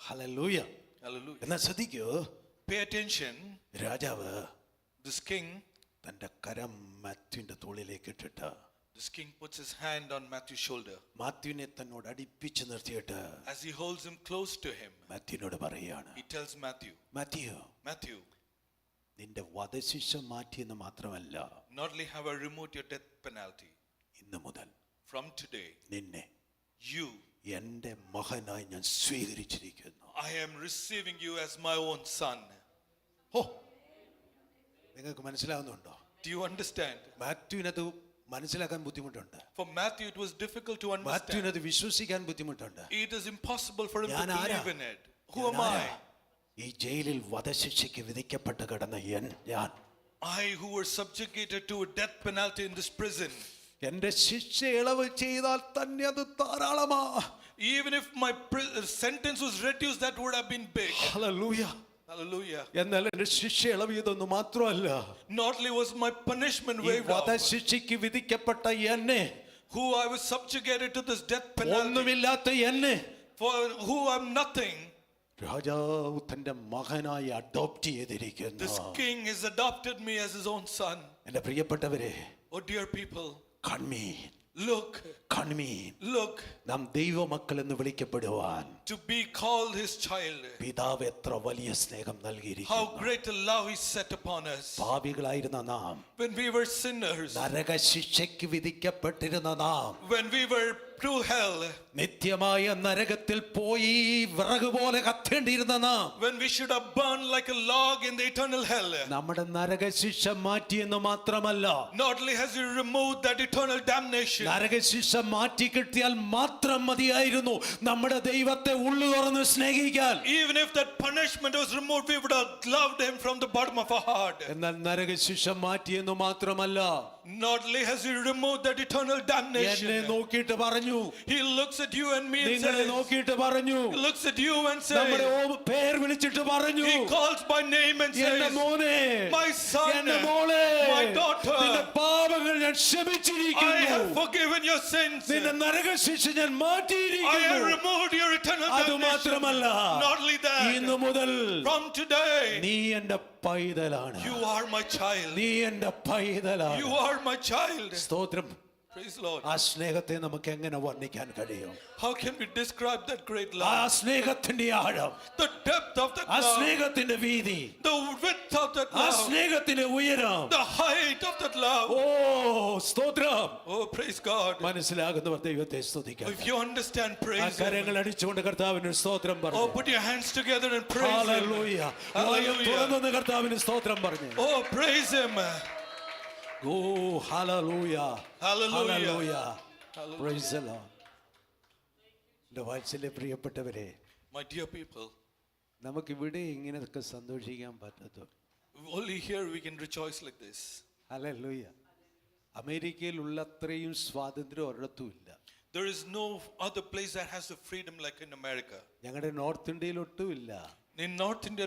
S1: Hallelujah.
S2: Hallelujah.
S1: എന്നാ ശ്രദ്ധിക്കൂ,
S2: Pay attention.
S1: രാജാവ്
S2: This king
S1: തന്റെ കരം മാത്യുവിന്റെ തോളിലേക്ക് ഇട്ടിട്ട്,
S2: This king puts his hand on Matthew's shoulder.
S1: മാത്യുവിനെ തന്നോട് അടുപ്പിച്ച് നിർത്തിയിട്ട്
S2: As he holds him close to him,
S1: മാത്യുവിനോട് പറയാണ്,
S2: he tells Matthew,
S1: Mathew,
S2: Matthew,
S1: നിന്റെ വധശിക്ഷ മാറ്റിയെന്ന് മാത്രമല്ല,
S2: not only have I removed your death penalty,
S1: ഇന്ന് മുതൽ
S2: from today,
S1: നിന്നെ
S2: you,
S1: എന്റെ മകനായി ഞാൻ സ്വീകരിച്ചിരിക്കുന്നു.
S2: I am receiving you as my own son.
S1: ഓ, നിങ്ങൾക്ക് മനസ്സിലാവുന്നുണ്ടോ?
S2: Do you understand?
S1: മാത്യുവിനത് മനസ്സിലാക്കാൻ ബുദ്ധിമുട്ടുണ്ട്.
S2: For Matthew, it was difficult to understand.
S1: മാത്യുവിനത് വിശ്വസിക്കാൻ ബുദ്ധിമുട്ടുണ്ട്.
S2: It is impossible for him to
S1: ഞാൻ ആരാ?
S2: believe in it. Who am I?
S1: ഈ ജയിലിൽ വധശിക്ഷയ്ക്ക് വിധിക്കപ്പെട്ട് കിടന്ന ഞാൻ
S2: I who were subjugated to a death penalty in this prison.
S1: എന്റെ ശിക്ഷ ഇളവ് ചെയ്താൽ തന്നെ അത് ധാരാളമാ.
S2: Even if my sentence was reduced, that would have been big.
S1: Hallelujah.
S2: Hallelujah.
S1: എന്നാൽ എന്റെ ശിക്ഷ ഇളവ് ചെയ്തൊന്നു മാത്രമല്ല,
S2: Not only was my punishment
S1: ഈ
S2: waived off,
S1: വധശിക്ഷയ്ക്ക് വിധിക്കപ്പെട്ട എന്നെ,
S2: who I was subjugated to this death penalty,
S1: ഒന്നുമില്ലാത്ത എന്നെ,
S2: for who I'm nothing,
S1: രാജാവ് തന്റെ മകനായി അഡോപ്റ്റ് ചെയ്തിരിക്കുന്നു.
S2: this king has adopted me as his own son.
S1: എന്റെ പ്രിയപ്പെട്ടവരെ,
S2: Oh dear people,
S1: കൺമീൻ,
S2: look,
S1: കൺമീൻ.
S2: look,
S1: നാം ദൈവമക്കൾ എന്ന് വിളിക്കപ്പെടുവാൻ
S2: to be called his child.
S1: പിതാവ് എത്ര വലിയ സ്നേഹം
S2: How
S1: നൽകിയിരിക്കുന്നു.
S2: great a love he set upon us.
S1: പാപികളായിരുന്ന നാം,
S2: When we were sinners,
S1: നരക ശിക്ഷയ്ക്ക് വിധിക്കപ്പെട്ടിരുന്ന നാം,
S2: when we were to hell,
S1: നിത്യമായ നരകത്തിൽ പോയി വിറക് പോലെ കത്തേണ്ടിയിരുന്ന നാം,
S2: when we should have burned like a log in the eternal hell,
S1: നമ്മുടെ നരകശിക്ഷ മാറ്റിയെന്ന് മാത്രമല്ല,
S2: not only has he removed that eternal damnation,
S1: നരകശിക്ഷ മാറ്റി കിട്ടിയാൽ മാത്രം മതിയായിരുന്നു നമ്മുടെ ദൈവത്തെ ഉള്ളു തുറന്ന് സ്നേഹിക്കാൻ.
S2: even if that punishment was removed, we would have loved him from the bottom of our heart.
S1: എന്നാൽ നരകശിക്ഷ മാറ്റിയെന്ന് മാത്രമല്ല,
S2: Not only has he removed that eternal
S1: എന്നെ
S2: damnation,
S1: നോക്കിയിട്ട് പറഞ്ഞു,
S2: he looks at you and me and
S1: നിങ്ങളെ
S2: says,
S1: നോക്കിയിട്ട് പറഞ്ഞു,
S2: he looks at you and
S1: നമ്മുടെ
S2: says,
S1: പേർ വിളിച്ചിട്ട് പറഞ്ഞു,
S2: he calls by name and
S1: എന്റെ
S2: says,
S1: മോനെ,
S2: my son,
S1: എന്റെ മോളെ,
S2: my daughter,
S1: നിന്റെ പാപങ്ങൾ ഞാൻ
S2: I
S1: ക്ഷമിച്ചിരിക്കുന്നു,
S2: have forgiven your sins.
S1: നിന്റെ നരകശിക്ഷ ഞാൻ
S2: I have
S1: മാറ്റിയിരിക്കുന്നു.
S2: removed your eternal
S1: അത്
S2: damnation.
S1: മാത്രമല്ല,
S2: Not only
S1: ഇന്നു
S2: that,
S1: മുതൽ
S2: from today,
S1: നീ എന്റെ പൈതലാണ്,
S2: you are my child.
S1: നീ എന്റെ പൈതലാണ്.
S2: You are my child.
S1: സ്തോത്രം.
S2: Praise the Lord.
S1: ആ സ്നേഹത്തെ നമുക്ക് എങ്ങനെ വർണ്ണിക്കാൻ കഴിയും?
S2: How can we describe that great
S1: ആ
S2: love?
S1: സ്നേഹത്തിന്റെ ആഴം,
S2: The depth of that
S1: ആ
S2: love,
S1: സ്നേഹത്തിന്റെ വീതി,
S2: the width of that
S1: ആ
S2: love,
S1: സ്നേഹത്തിന്റെ ഉയരം.
S2: the height of that love.
S1: ഓ സ്തോത്രം.
S2: Oh, praise God.
S1: മനസ്സിലാകുന്നവർ ദൈവത്തെ സ്തുതിക്കാം.
S2: If you understand,
S1: ആ
S2: praise Him.
S1: കരങ്ങൾ അടിച്ചുകൊണ്ട് കർത്താവിന് സ്തോത്രം
S2: Oh,
S1: പറഞ്ഞു.
S2: put your hands together and praise Him.
S1: Hallelujah. വായും തുറന്ന് കർത്താവിന് സ്തോത്രം പറഞ്ഞു.
S2: Oh, praise Him.
S1: Oh hallelujah.
S2: Hallelujah.
S1: Praise the Lord. എൻ്റെ വാത്സല്യ പ്രിയപ്പെട്ടവരെ,
S2: My dear people,
S1: നമുക്കിവിടെ ഇങ്ങനെയൊക്കെ സന്തോഷിക്കാൻ പറ്റത്തുള്ളൂ.
S2: only here we can rejoice like this.
S1: Hallelujah. അമേരിക്കയിലുള്ള അത്രയും സ്വാതന്ത്ര്യം ഒരിടത്തും ഇല്ല.
S2: There is no other place that has the freedom like in America.
S1: ഞങ്ങളുടെ നോർത്ത് ഇന്ത്യയിൽ ഒട്ടും ഇല്ല.
S2: In North India,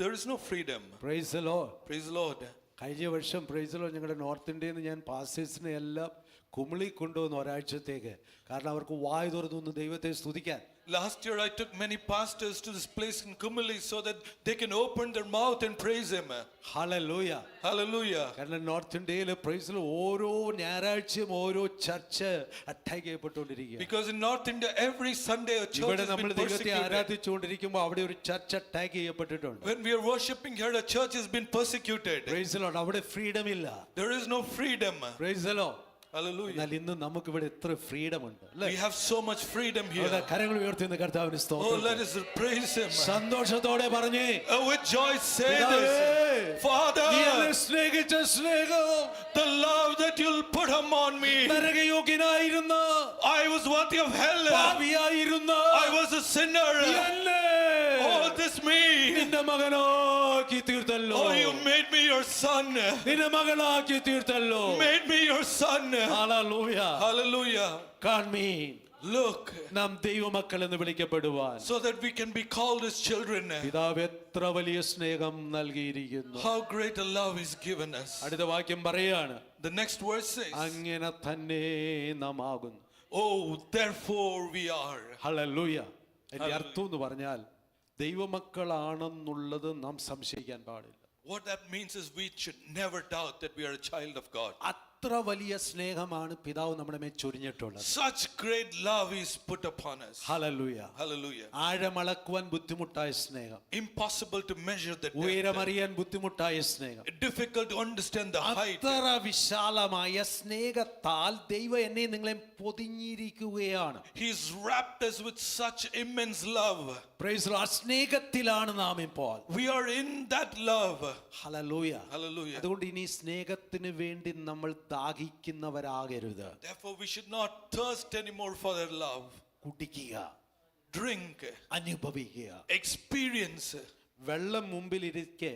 S2: there is no freedom.
S1: Price the Lord.
S2: Praise the Lord.
S1: കഴിഞ്ഞ വർഷം പ്രൈസ് ദി ലോർഡ് ഞങ്ങളുടെ നോർത്ത് ഇന്ത്യയിൽ നിന്ന് ഞാൻ പാസ്റ്റേഴ്സിനെ എല്ലാം കുമിളി കൊണ്ടുവന്നു ഒരാഴ്ചത്തേക്ക്. കാരണം അവർക്ക് വായ് തുറന്നു ദൈവത്തെ സ്തുതിക്കാൻ.
S2: Last year I took many pastors to this place in Kumali so that they can open their mouth and praise him.
S1: Hallelujah.
S2: Hallelujah.
S1: കാരണം നോർത്ത് ഇന്ത്യയിൽ പ്രൈസ് ദി ലോർഡ് ഓരോ ഞായറാഴ്ചയും ഓരോ church attack ചെയ്യപ്പെട്ടുകൊണ്ടിരിക്കുകയാണ്.
S2: Because in North India every Sunday a church
S1: ഇവിടെ
S2: has
S1: നമ്മൾ
S2: been
S1: ദൈവത്തെ
S2: persecuted.
S1: ആരാധിച്ചുകൊണ്ടിരിക്കുമ്പോൾ അവിടെ ഒരു ചർച്ച് അറ്റാക്ക് ചെയ്യപ്പെട്ടിട്ടുണ്ട്.
S2: When we are worshiping here, a church has been persecuted.
S1: Price the Lord. അവിടെ ഫ്രീഡം ഇല്ല.
S2: There is no freedom.
S1: Price the Lord.
S2: Hallelujah.
S1: എന്നാൽ ഇന്ന് നമുക്ക് ഇവിടെ എത്ര ഫ്രീഡം ഉണ്ട് അല്ലേ?
S2: We have so much freedom here.
S1: കരങ്ങൾ ഉയർത്തി കർത്താവിന്
S2: Oh,
S1: സ്തോത്രം.
S2: let us praise him.
S1: സന്തോഷത്തോടെ പറഞ്ഞേ,
S2: With joy say
S1: പിതാവേ,
S2: this. Father,
S1: നീ എന്നെ സ്നേഹിച്ച സ്നേഹം
S2: the love that you'll put upon me.
S1: നരകയോഗ്യനായിരുന്ന,
S2: I was worthy of hell.
S1: പാപിയായിരുന്ന
S2: I was a sinner.
S1: എന്നെ
S2: Oh, this me.
S1: നിന്റെ മകനാക്കി തീർത്തല്ലോ.
S2: Oh, you made me your son.
S1: നിന്റെ മകളാക്കി തീർത്തല്ലോ.
S2: Made me your son.
S1: Hallelujah.
S2: Hallelujah.
S1: കാൺമീൻ,
S2: Look,
S1: നാം ദൈവമക്കൾ എന്ന് വിളിക്കപ്പെടുവാൻ
S2: so that we can be called as children.
S1: പിതാവ് എത്ര വലിയ സ്നേഹം നൽകിയിരിക്കുന്നു.
S2: How great a love is given us.
S1: അടുത്ത വാക്യം പറയാണ്,
S2: The next verse says,
S1: അങ്ങനെ തന്നെ നാം ആകുന്നു.
S2: Oh, therefore we are.
S1: Hallelujah. അതിന്റെ അർത്ഥം എന്ന് പറഞ്ഞാൽ ദൈവമക്കളാണെന്നുള്ളത് നാം സംശയിക്കാൻ പാടില്ല.
S2: What that means is we should never doubt that we are a child of God.
S1: അത്ര വലിയ സ്നേഹമാണ് പിതാവ് നമ്മുടെ മേൽ ചൊരിഞ്ഞിട്ടുള്ളത്.
S2: Such great love is put upon us.
S1: Hallelujah.
S2: Hallelujah.
S1: ആഴമളക്കുവാൻ ബുദ്ധിമുട്ടായ സ്നേഹം,
S2: Impossible to measure the depth.
S1: ഉയരമറിയാൻ ബുദ്ധിമുട്ടായ സ്നേഹം,
S2: Difficult to understand the height.
S1: അത്ര വിശാലമായ സ്നേഹത്താൽ ദൈവം എന്നെ നിങ്ങളെ പൊതിഞ്ഞിരിക്കുകയാണ്.
S2: He's wrapped us with such immense love.
S1: Price the Lord. ആ സ്നേഹത്തിലാണ് നാം ഇപ്പോൾ.
S2: We are in that love.
S1: Hallelujah.
S2: Hallelujah.
S1: അതുകൊണ്ട് ഇനി സ്നേഹത്തിന് വേണ്ടി നമ്മൾ ദാഹിക്കുന്നവരാകരുത്.
S2: Therefore we should not thirst anymore for that love.
S1: കുടിക്കുക,
S2: Drink,
S1: അനുഭവിക്കുക.
S2: experience.
S1: വെള്ളം മുമ്പിലിരിക്കെ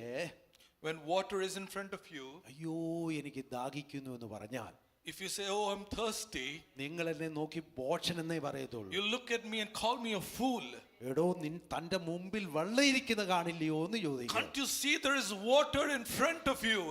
S2: When water is in front of you,
S1: അയ്യോ എനിക്ക് ദാഹിക്കുന്നു എന്ന് പറഞ്ഞാൽ
S2: if you say, oh, I'm thirsty,
S1: നിങ്ങൾ എന്നെ നോക്കി ബോഷൻ എന്നേ പറയത്തുള്ളൂ.
S2: you look at me and call me a fool.
S1: എടോ, തന്റെ മുമ്പിൽ വെള്ളം ഇരിക്കുന്ന കാണില്ലയോ എന്ന് ചോദിക്കും.
S2: Can't you see there is water in front of you?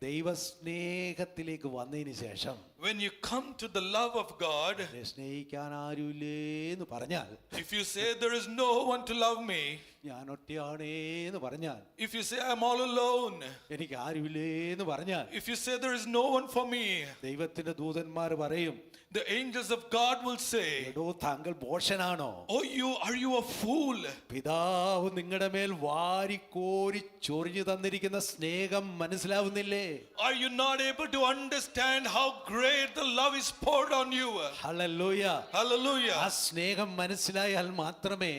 S1: ദൈവ സ്നേഹത്തിലേക്ക് വന്നതിന് ശേഷം
S2: When you come to the love of God,
S1: എന്നെ സ്നേഹിക്കാൻ ആരുമില്ലേ എന്ന് പറഞ്ഞാൽ,
S2: if you say there is no one to love me,
S1: ഞാൻ ഒറ്റയാണേ എന്ന് പറഞ്ഞാൽ,
S2: if you say I'm all alone,
S1: എനിക്ക് ആരുമില്ലേ എന്ന് പറഞ്ഞാൽ,
S2: if you say there is no one for me,
S1: ദൈവത്തിന്റെ ദൂതന്മാർ പറയും,
S2: the angels of God will say,
S1: എടോ താങ്കൾ ബോഷനാണോ?
S2: oh, are you a fool?
S1: പിതാവ് നിങ്ങളുടെ മേൽ വാരിക്കോരി ചൊരിഞ്ഞു തന്നിരിക്കുന്ന സ്നേഹം മനസ്സിലാവുന്നില്ലേ?
S2: Are you not able to understand how great the love is poured on you?
S1: Hallelujah.
S2: Hallelujah.
S1: ആ സ്നേഹം മനസ്സിലായാൽ മാത്രമേ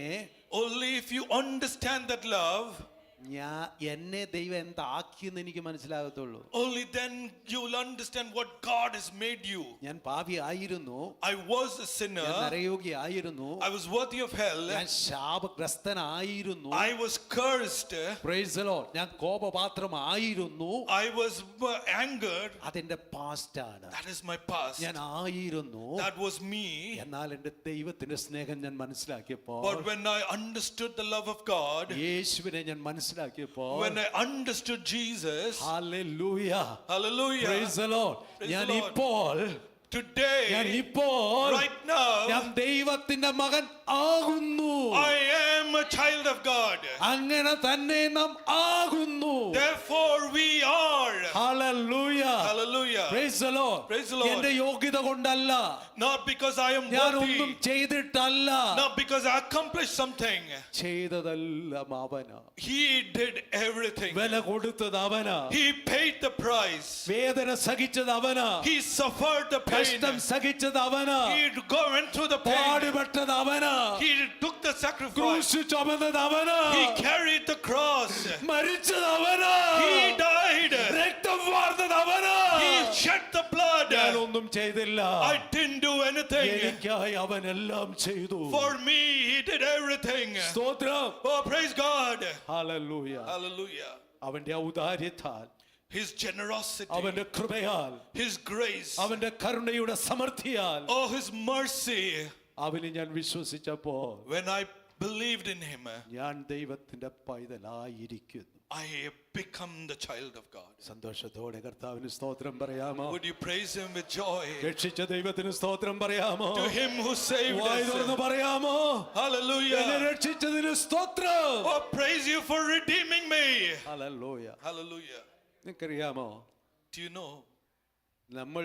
S2: Only if you understand that love,
S1: എന്നെ ദൈവം എന്താക്കിയെന്ന് എനിക്ക് മനസ്സിലാകത്തുള്ളൂ.
S2: only then you will understand what God has made you.
S1: ഞാൻ പാപി ആയിരുന്നു,
S2: I was a sinner.
S1: ഞാൻ നരകയോഗ്യ ആയിരുന്നു,
S2: I was worthy of hell.
S1: ഞാൻ ശാപഗ്രസ്തനായിരുന്നു,
S2: I was cursed.
S1: Price the Lord, ഞാൻ കോപപാത്രമായിരുന്നു,
S2: I was angered.
S1: അതെന്റെ പാസ്റ്റ് ആണ്.
S2: That is my past.
S1: ഞാൻ ആയിരുന്നു.
S2: That was me.
S1: എന്നാൽ എന്റെ ദൈവത്തിന്റെ സ്നേഹം ഞാൻ മനസ്സിലാക്കിയപ്പോൾ,
S2: But when I understood the love of God,
S1: യേശുവിനെ ഞാൻ മനസ്സിലാക്കിയപ്പോൾ,
S2: when I understood Jesus,
S1: hallelujah,
S2: hallelujah,
S1: price the Lord,
S2: Praise
S1: ഞാൻ
S2: the Lord.
S1: ഇപ്പോൾ
S2: today, right now,
S1: ഞാൻ ദൈവത്തിന്റെ മകൻ ആകുന്നു.
S2: I am a child of God.
S1: അങ്ങനെ തന്നെ നാം ആകുന്നു.
S2: Therefore we are.
S1: Hallelujah,
S2: Hallelujah.
S1: Price the Lord.
S2: Praise the Lord.
S1: എന്റെ യോഗ്യത കൊണ്ടല്ല,
S2: Not because I am
S1: ഞാൻ ഒന്നും
S2: worthy,
S1: ചെയ്തിട്ടല്ല,
S2: not because I accomplished something.
S1: ചെയ്തതെല്ലാം അവനാ.
S2: He did everything.
S1: വില കൊടുത്തത് അവനാ.
S2: He paid the price.
S1: വേദന സഹിച്ചത് അവനാ.
S2: He suffered the pain.
S1: കഷ്ടം സഹിച്ചത് അവനാ.
S2: He went through the pain.
S1: പാടുപെട്ടത് അവനാ.
S2: He took the sacrifice.
S1: ക്രൂശ് ചുമന്നത് അവനാ.
S2: He carried the cross.
S1: മരിച്ചത് അവനാ.
S2: He died.
S1: രക്തം വാർന്നത് അവനാ.
S2: He shed the blood.
S1: ഞാനൊന്നും ചെയ്തില്ല.
S2: I didn't do anything.
S1: എനിക്കായി അവൻ എല്ലാം ചെയ്തു.
S2: For me, he did everything.
S1: സ്തോത്രം.
S2: Oh, praise God.
S1: Hallelujah.
S2: Hallelujah.
S1: അവന്റെ ഔദാര്യത്താൽ
S2: His generosity,
S1: അവന്റെ കൃപയാൽ,
S2: His grace,
S1: അവന്റെ കരുണയുടെ സമൃദ്ധിയാൽ,
S2: oh, His mercy.
S1: അവനെ ഞാൻ വിശ്വസിച്ചപ്പോൾ
S2: When I believed in Him,
S1: ഞാൻ ദൈവത്തിന്റെ പൈതലായിരിക്കുന്നു.
S2: I have become the child of God.
S1: സന്തോഷത്തോടെ കർത്താവിന് സ്തോത്രം പറയാമോ?
S2: Would you praise Him with joy?
S1: രക്ഷിച്ച ദൈവത്തിന് സ്തോത്രം പറയാമോ?
S2: To Him who saved
S1: വായ് തുറന്ന്
S2: us.
S1: പറയാമോ? എന്നെ
S2: Hallelujah.
S1: രക്ഷിച്ചതിന് സ്തോത്രം.
S2: Oh, praise you for redeeming me.
S1: Hallelujah.
S2: Hallelujah.
S1: നിങ്ങൾക്കറിയാമോ,
S2: Do you know,
S1: നമ്മൾ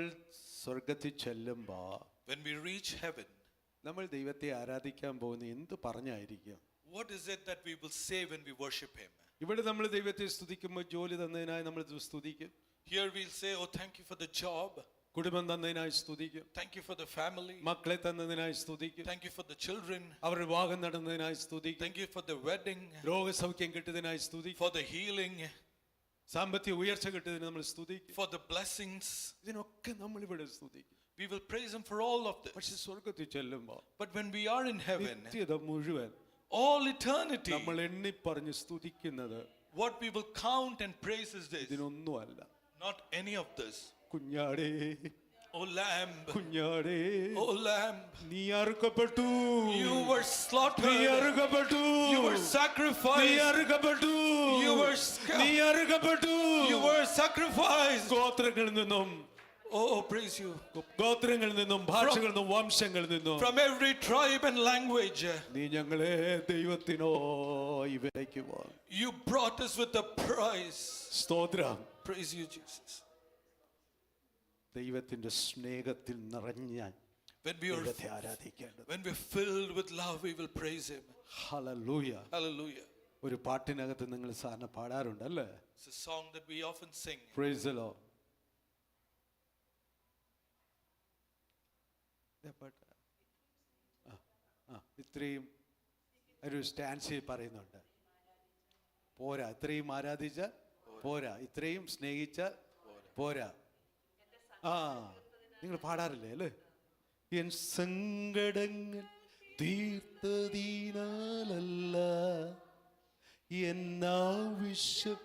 S1: സ്വർഗത്തിൽ ചെല്ലുമ്പോ
S2: when we reach heaven,
S1: നമ്മൾ ദൈവത്തെ ആരാധിക്കാൻ പോകുന്ന എന്ത് പറഞ്ഞായിരിക്കും?
S2: what is it that we will say when we worship Him?
S1: ഇവിടെ നമ്മൾ ദൈവത്തെ സ്തുതിക്കുമ്പോൾ ജോലി തന്നതിനായി നമ്മൾ സ്തുതിക്കും,
S2: Here we'll say, oh, thank you for the job.
S1: കുടുംബം തന്നതിനായി സ്തുതിക്കും,
S2: Thank you for the family.
S1: മക്കളെ തന്നതിനായി സ്തുതിക്കും,
S2: Thank you for the children.
S1: അവരുടെ വിവാഹം നടന്നതിനായി സ്തുതിക്കും,
S2: Thank you for the wedding,
S1: രോഗസൗഖ്യം കിട്ടിയതിനായി സ്തുതിക്കും,
S2: for the healing,
S1: സാമ്പത്തിക ഉയർച്ച കിട്ടിയതിന് നമ്മൾ സ്തുതിക്കും.
S2: for the blessings.
S1: ഇതിനൊക്കെ നമ്മൾ ഇവിടെ സ്തുതിക്കും.
S2: We will praise Him for all of
S1: പക്ഷെ
S2: this.
S1: സ്വർഗത്തിൽ ചെല്ലുമ്പോൾ
S2: But when we are in heaven,
S1: നിത്യത മുഴുവൻ
S2: all eternity,
S1: നമ്മൾ എണ്ണി പറഞ്ഞ് സ്തുതിക്കുന്നത്
S2: what we will count and praise is this.
S1: ഇതിനൊന്നുമല്ല.
S2: Not any of this.
S1: കുഞ്ഞാടേ,
S2: Oh lamb,
S1: കുഞ്ഞാടേ,
S2: oh lamb,
S1: നീ അറുക്കപ്പെട്ടു,
S2: you were
S1: നീ
S2: slaughtered,
S1: അറുക്കപ്പെട്ടു,
S2: you were
S1: നീ
S2: sacrificed,
S1: അറുക്കപ്പെട്ടു,
S2: You were
S1: നീ അറുക്കപ്പെട്ടു.
S2: you were sacrificed.
S1: ഗോത്രങ്ങളിൽ നിന്നും,
S2: Oh, praise you.
S1: ഗോത്രങ്ങളിൽ നിന്നും, ഭാഷകളിൽ നിന്നും, വംശങ്ങളിൽ നിന്നും
S2: From every tribe and language,
S1: നീ ഞങ്ങളെ ദൈവത്തിനായി വിലയ്ക്ക് വാങ്ങി.
S2: you brought us with a price.
S1: സ്തോത്രം.
S2: Praise you, Jesus.
S1: ദൈവത്തിന്റെ സ്നേഹത്തിൽ നിറഞ്ഞ
S2: When we are
S1: ദൈവത്തെ ആരാധിക്കേണ്ടത്.
S2: when we're filled with love, we will praise Him.
S1: Hallelujah.
S2: Hallelujah.
S1: ഒരു പാട്ടിനകത്ത് നിങ്ങൾ സാധാരണ പാടാറുണ്ട് അല്ലേ?
S2: It's a song that we often sing.
S1: Price the Lord. ഇത്രയും ഒരു സ്റ്റാൻസിൽ പറയുന്നുണ്ട്. പോരാ, ഇത്രയും ആരാധിച്ചാൽ പോരാ, ഇത്രയും സ്നേഹിച്ചാൽ പോരാ. ആ, നിങ്ങൾ പാടാറില്ലേ അല്ലേ? എൻ സങ്കടങ്ങൾ തീർത്തതിനാലല്ല, എന്നാവശ്യം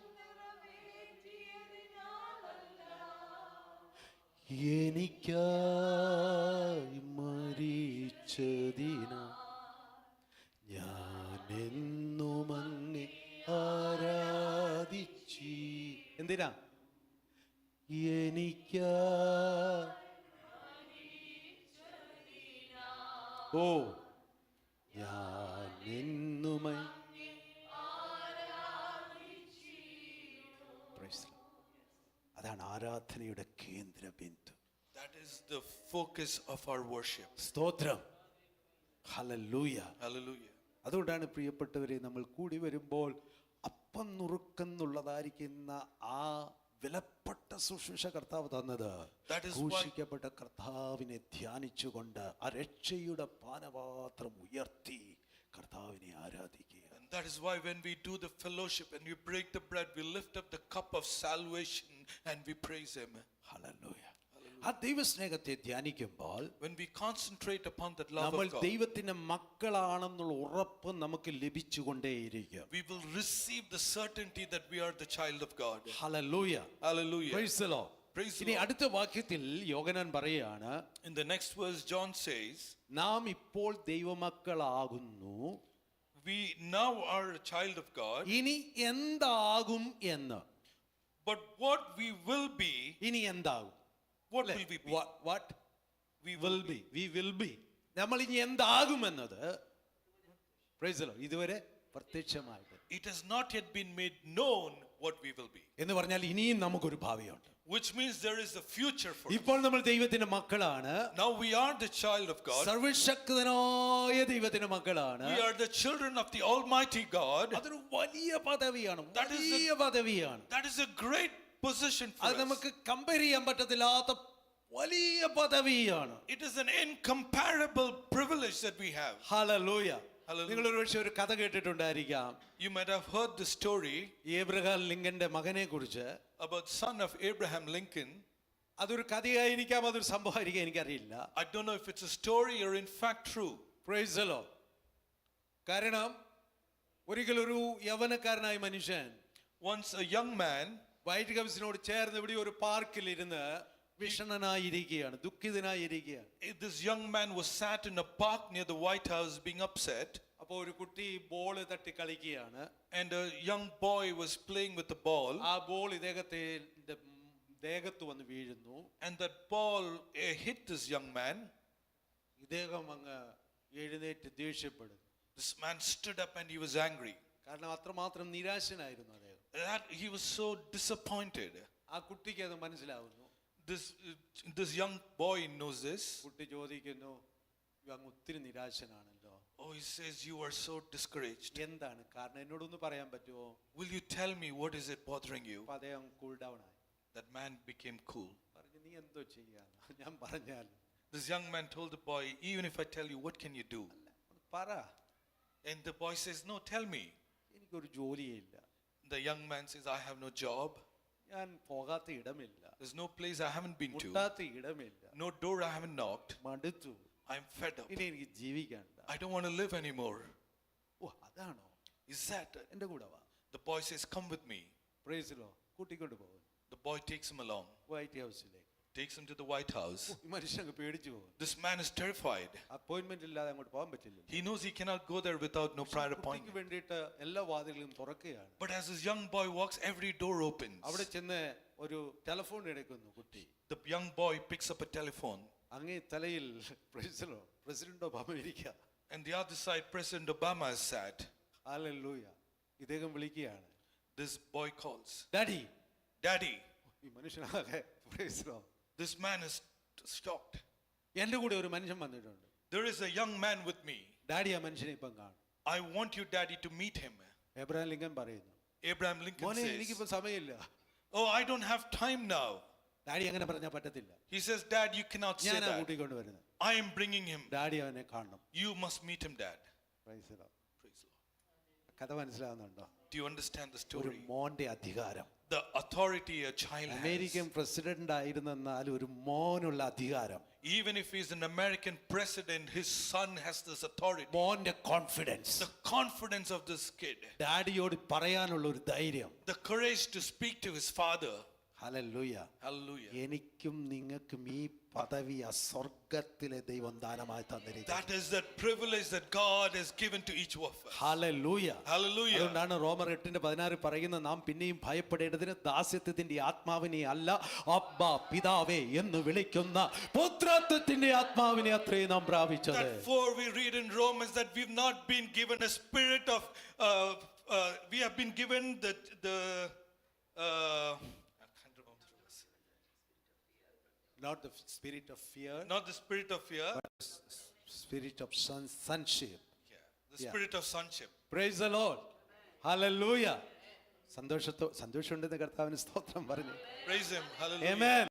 S1: എനിക്കായി മരിച്ചതിനാ ഞാൻ എന്നും അങ്ങേ ആരാധിച്ചി. എന്തിനാ? എനിക്കാ ഓ ഞാൻ എന്നും അതാണ് ആരാധനയുടെ കേന്ദ്ര Bindu.
S2: That is the focus of our worship.
S1: സ്തോത്രം. ഹല്ലേലൂയ.
S2: Hallelujah.
S1: അതുകൊണ്ടാണ് പ്രിയപ്പെട്ടവരെ, നമ്മൾ കൂടി വരുമ്പോൾ അപ്പം നുറുക്കെന്നുള്ളതായിരിക്കുന്ന ആ വിലപ്പെട്ട ശുശ്രൂഷ കർത്താവ് തന്നത്.
S2: That is why-
S1: ക്രൂശിക്കപ്പെട്ട കർത്താവിനെ ധ്യാനിച്ചുകൊണ്ട് ആ രക്ഷയുടെ പാനപാത്രം ഉയർത്തി കർത്താവിനെ ആരാധിക്കുക.
S2: And that is why when we do the fellowship and we break the bread, we lift up the cup of salvation and we praise Him.
S1: Hallelujah. ആ ദൈവസ്നേഹത്തെ ധ്യാനിക്കുമ്പോൾ
S2: When we concentrate upon that love
S1: നമ്മൾ
S2: of God,
S1: ദൈവത്തിന്റെ മക്കളാണെന്നുള്ള ഉറപ്പ് നമുക്ക് ലഭിച്ചുകൊണ്ടേയിരിക്കും.
S2: we will receive the certainty that we are the child of God.
S1: Hallelujah.
S2: Hallelujah.
S1: Price the Lord.
S2: Praise the
S1: ഇനി
S2: Lord.
S1: അടുത്ത വാക്യത്തിൽ യോഹന്നാൻ പറയാണ്,
S2: In the next verse, John says,
S1: നാം ഇപ്പോൾ ദൈവമക്കളാകുന്നു,
S2: we now are a child of God,
S1: ഇനി എന്താകും എന്ന്.
S2: but what we will be,
S1: ഇനി എന്താകും?
S2: what will we be?
S1: What
S2: We
S1: will be. We will be. നമ്മൾ ഇനി എന്താകുമെന്നത് പ്രൈസ് ദി ലോർഡ് ഇതുവരെ പ്രത്യക്ഷമായിട്ട്,
S2: It has not yet been made known what we will be,
S1: എന്ന് പറഞ്ഞാൽ ഇനിയും നമുക്കൊരു ഭാവിയുണ്ട്.
S2: which means there is a future for us.
S1: ഇപ്പോൾ നമ്മൾ ദൈവത്തിന്റെ മക്കളാണ്,
S2: Now we are the child of God.
S1: സർവശക്തനായ ദൈവത്തിന്റെ മക്കളാണ്.
S2: We are the children of the Almighty God.
S1: അതൊരു വലിയ പദവിയാണ്,
S2: That is
S1: വലിയ പദവിയാണ്.
S2: That is a great position for
S1: അത്
S2: us.
S1: നമുക്ക് കമ്പയർ ചെയ്യാൻ പറ്റത്തില്ലാത്ത വലിയ പദവിയാണ്.
S2: It is an incomparable privilege that we have.
S1: Hallelujah.
S2: Hallelujah.
S1: നിങ്ങൾ ഒരുപക്ഷെ ഒരു കഥ കേട്ടിട്ടുണ്ടായിരിക്കാം,
S2: You might have heard the story
S1: Abraham ലിങ്കന്റെ മകനെ കുറിച്ച്.
S2: about son of Abraham Lincoln.
S1: അതൊരു കഥയായിരിക്കാം, അതൊരു സംഭവമായിരിക്കാം, എനിക്കറിയില്ല.
S2: I don't know if it's a story or in fact true.
S1: Praise the Lord. കാരണം ഒരിക്കലൊരു യൗവനക്കാരനായ മനുഷ്യൻ
S2: Once a young man
S1: white ഹൗസിനോട് ചേർന്ന് ഇവിടെ ഒരു പാർക്കിൽ ഇരുന്ന് വിഷണ്ണനായിരിക്കുകയാണ്, ദുഃഖിതനായിരിക്കുകയാണ്.
S2: This young man was sat in a park near the White House being upset,
S1: അപ്പോൾ ഒരു കുട്ടി ബോൾ തട്ടി കളിക്കുകയാണ്.
S2: and a young boy was playing with the ball,
S1: ആ ബോൾ ഇദ്ദേഹത്തെ ദേഹത്ത് വന്ന് വീഴുന്നു.
S2: and that ball hit this young man.
S1: ഇദ്ദേഹം അങ്ങ് എഴുന്നേറ്റ് ദേഷ്യപ്പെടും.
S2: This man stood up and he was angry.
S1: കാരണം അത്രമാത്രം നിരാശനായിരുന്നു അദ്ദേഹം.
S2: That he was so disappointed.
S1: ആ കുട്ടിക്ക് അത് മനസ്സിലാവുന്നു.
S2: This young boy knows this.
S1: കുട്ടി ചോദിക്കുന്നു, അങ്ങ് ഒത്തിരി നിരാശനാണല്ലോ.
S2: Oh, he says, you are so discouraged.
S1: എന്താണ് കാരണം, എന്നോടൊന്ന് പറയാൻ പറ്റുമോ?
S2: Will you tell me what is it bothering you?
S1: അപ്പൊ അദ്ദേഹം കൂൾ ഡൗൺ ആയി.
S2: That man became cool.
S1: പറഞ്ഞു, നീ എന്തോ ചെയ്യാന്ന് ഞാൻ പറഞ്ഞാൽ.
S2: This young man told the boy, even if I tell you, what can you do?
S1: പറ.
S2: And the boy says, no, tell me.
S1: എനിക്കൊരു ജോലിയില്ല.
S2: The young man says, I have no job.
S1: ഞാൻ പോകാത്ത ഇടമില്ല.
S2: There's no place I haven't been to.
S1: മുട്ടാത്ത ഇടമില്ല.
S2: No door I haven't knocked.
S1: മടുത്തു.
S2: I'm fed up.
S1: ഇനി എനിക്ക് ജീവിക്കണ്ട.
S2: I don't want to live anymore.
S1: ഓ അതാണോ?
S2: Is that?
S1: എന്റെ കൂടെ വാ.
S2: The boy says, come with me.
S1: Praise Lord. കൂട്ടിക്കൊണ്ട് പോകും.
S2: The boy takes him along.
S1: White ഹൗസിലേക്ക്.
S2: Takes him to the White House.
S1: ഈ മനുഷ്യൻ അങ്ങ് പേടിച്ചു പോകും.
S2: This man is terrified.
S1: Appointment ഇല്ലാതെ അങ്ങോട്ട് പോകാൻ പറ്റില്ല.
S2: He knows he cannot go there without no prior
S1: കുട്ടിക്ക്
S2: appointment.
S1: വേണ്ടിയിട്ട് എല്ലാ വാതിലുകളും തുറക്കുകയാണ്.
S2: But as this young boy walks, every door opens.
S1: അവിടെ ചെന്ന് ഒരു ടെലിഫോൺ എടുക്കുന്നു കുട്ടി.
S2: The young boy picks up a telephone.
S1: അങ്ങേ തലയിൽ president of America.
S2: And the other side, President Obama is sat.
S1: Hallelujah. ഇദ്ദേഹം വിളിക്കുകയാണ്.
S2: This boy calls,
S1: daddy.
S2: Daddy.
S1: ഈ മനുഷ്യനാകെ praise Lord.
S2: This man is shocked.
S1: എന്റെ കൂടെ ഒരു മനുഷ്യൻ വന്നിട്ടുണ്ട്.
S2: There is a young man with me.
S1: Daddy ആ മനുഷ്യനെ ഇപ്പം കാണും.
S2: I want you, Daddy, to meet him.
S1: Abraham Lincoln പറയുന്നു,
S2: Abraham Lincoln
S1: മോനെ
S2: says,
S1: എനിക്കിപ്പോ സമയമില്ല.
S2: oh, I don't have time now.
S1: Daddy അങ്ങനെ പറഞ്ഞാൽ പറ്റത്തില്ല.
S2: He says, Dad, you cannot say
S1: ഞാനാ
S2: that.
S1: കൂട്ടിക്കൊണ്ട് വരുന്നത്.
S2: I am bringing him.
S1: Daddy അവനെ കാണണം.
S2: You must meet him, Dad.
S1: Praise lord.
S2: Praise the Lord.
S1: കഥ മനസ്സിലാവുന്നുണ്ടോ?
S2: Do you understand the
S1: ഒരു
S2: story?
S1: മോന്റെ അധികാരം.
S2: The authority a child
S1: American
S2: has.
S1: President ആയിരുന്നാൽ ഒരു മോനുള്ള അധികാരം.
S2: Even if he's an American president, his son has this authority.
S1: മോന്റെ confidence.
S2: The confidence of this kid.
S1: ഡാഡിയോട് പറയാനുള്ള ഒരു ധൈര്യം.
S2: The courage to speak to his father.
S1: Hallelujah.
S2: Hallelujah.
S1: എനിക്കും നിങ്ങൾക്കും ഈ പദവി ആ സ്വർഗ്ഗത്തിലെ ദൈവം ദാനമായി തന്നിരിക്കുന്നു.
S2: That is that privilege that God has given to each of us.
S1: Hallelujah.
S2: Hallelujah.
S1: അതുകൊണ്ടാണ് റോമർ 8:16 പറയുന്നത്, നാം പിന്നെയും ഭയപ്പെടേണ്ടതിന് ദാസ്യത്വത്തിന്റെ ആത്മാവിനെ അല്ല, അബ്ബാ പിതാവേ എന്ന് വിളിക്കുന്ന പുത്രത്വത്തിന്റെ ആത്മാവിനെ അത്രയും നാം പ്രാപിച്ചത്.
S2: Therefore we read in Romans that we've not been given a spirit of we have been given the I can't remember the verse.
S1: Not the spirit of fear,
S2: Not the spirit of fear,
S1: spirit of sonship.
S2: yeah, the spirit of sonship.
S1: Praise the Lord. Hallelujah. സന്തോഷമുണ്ടെന്ന് കർത്താവിന് സ്തോത്രം പറഞ്ഞു.
S2: Praise him. Hallelujah.
S1: Amen.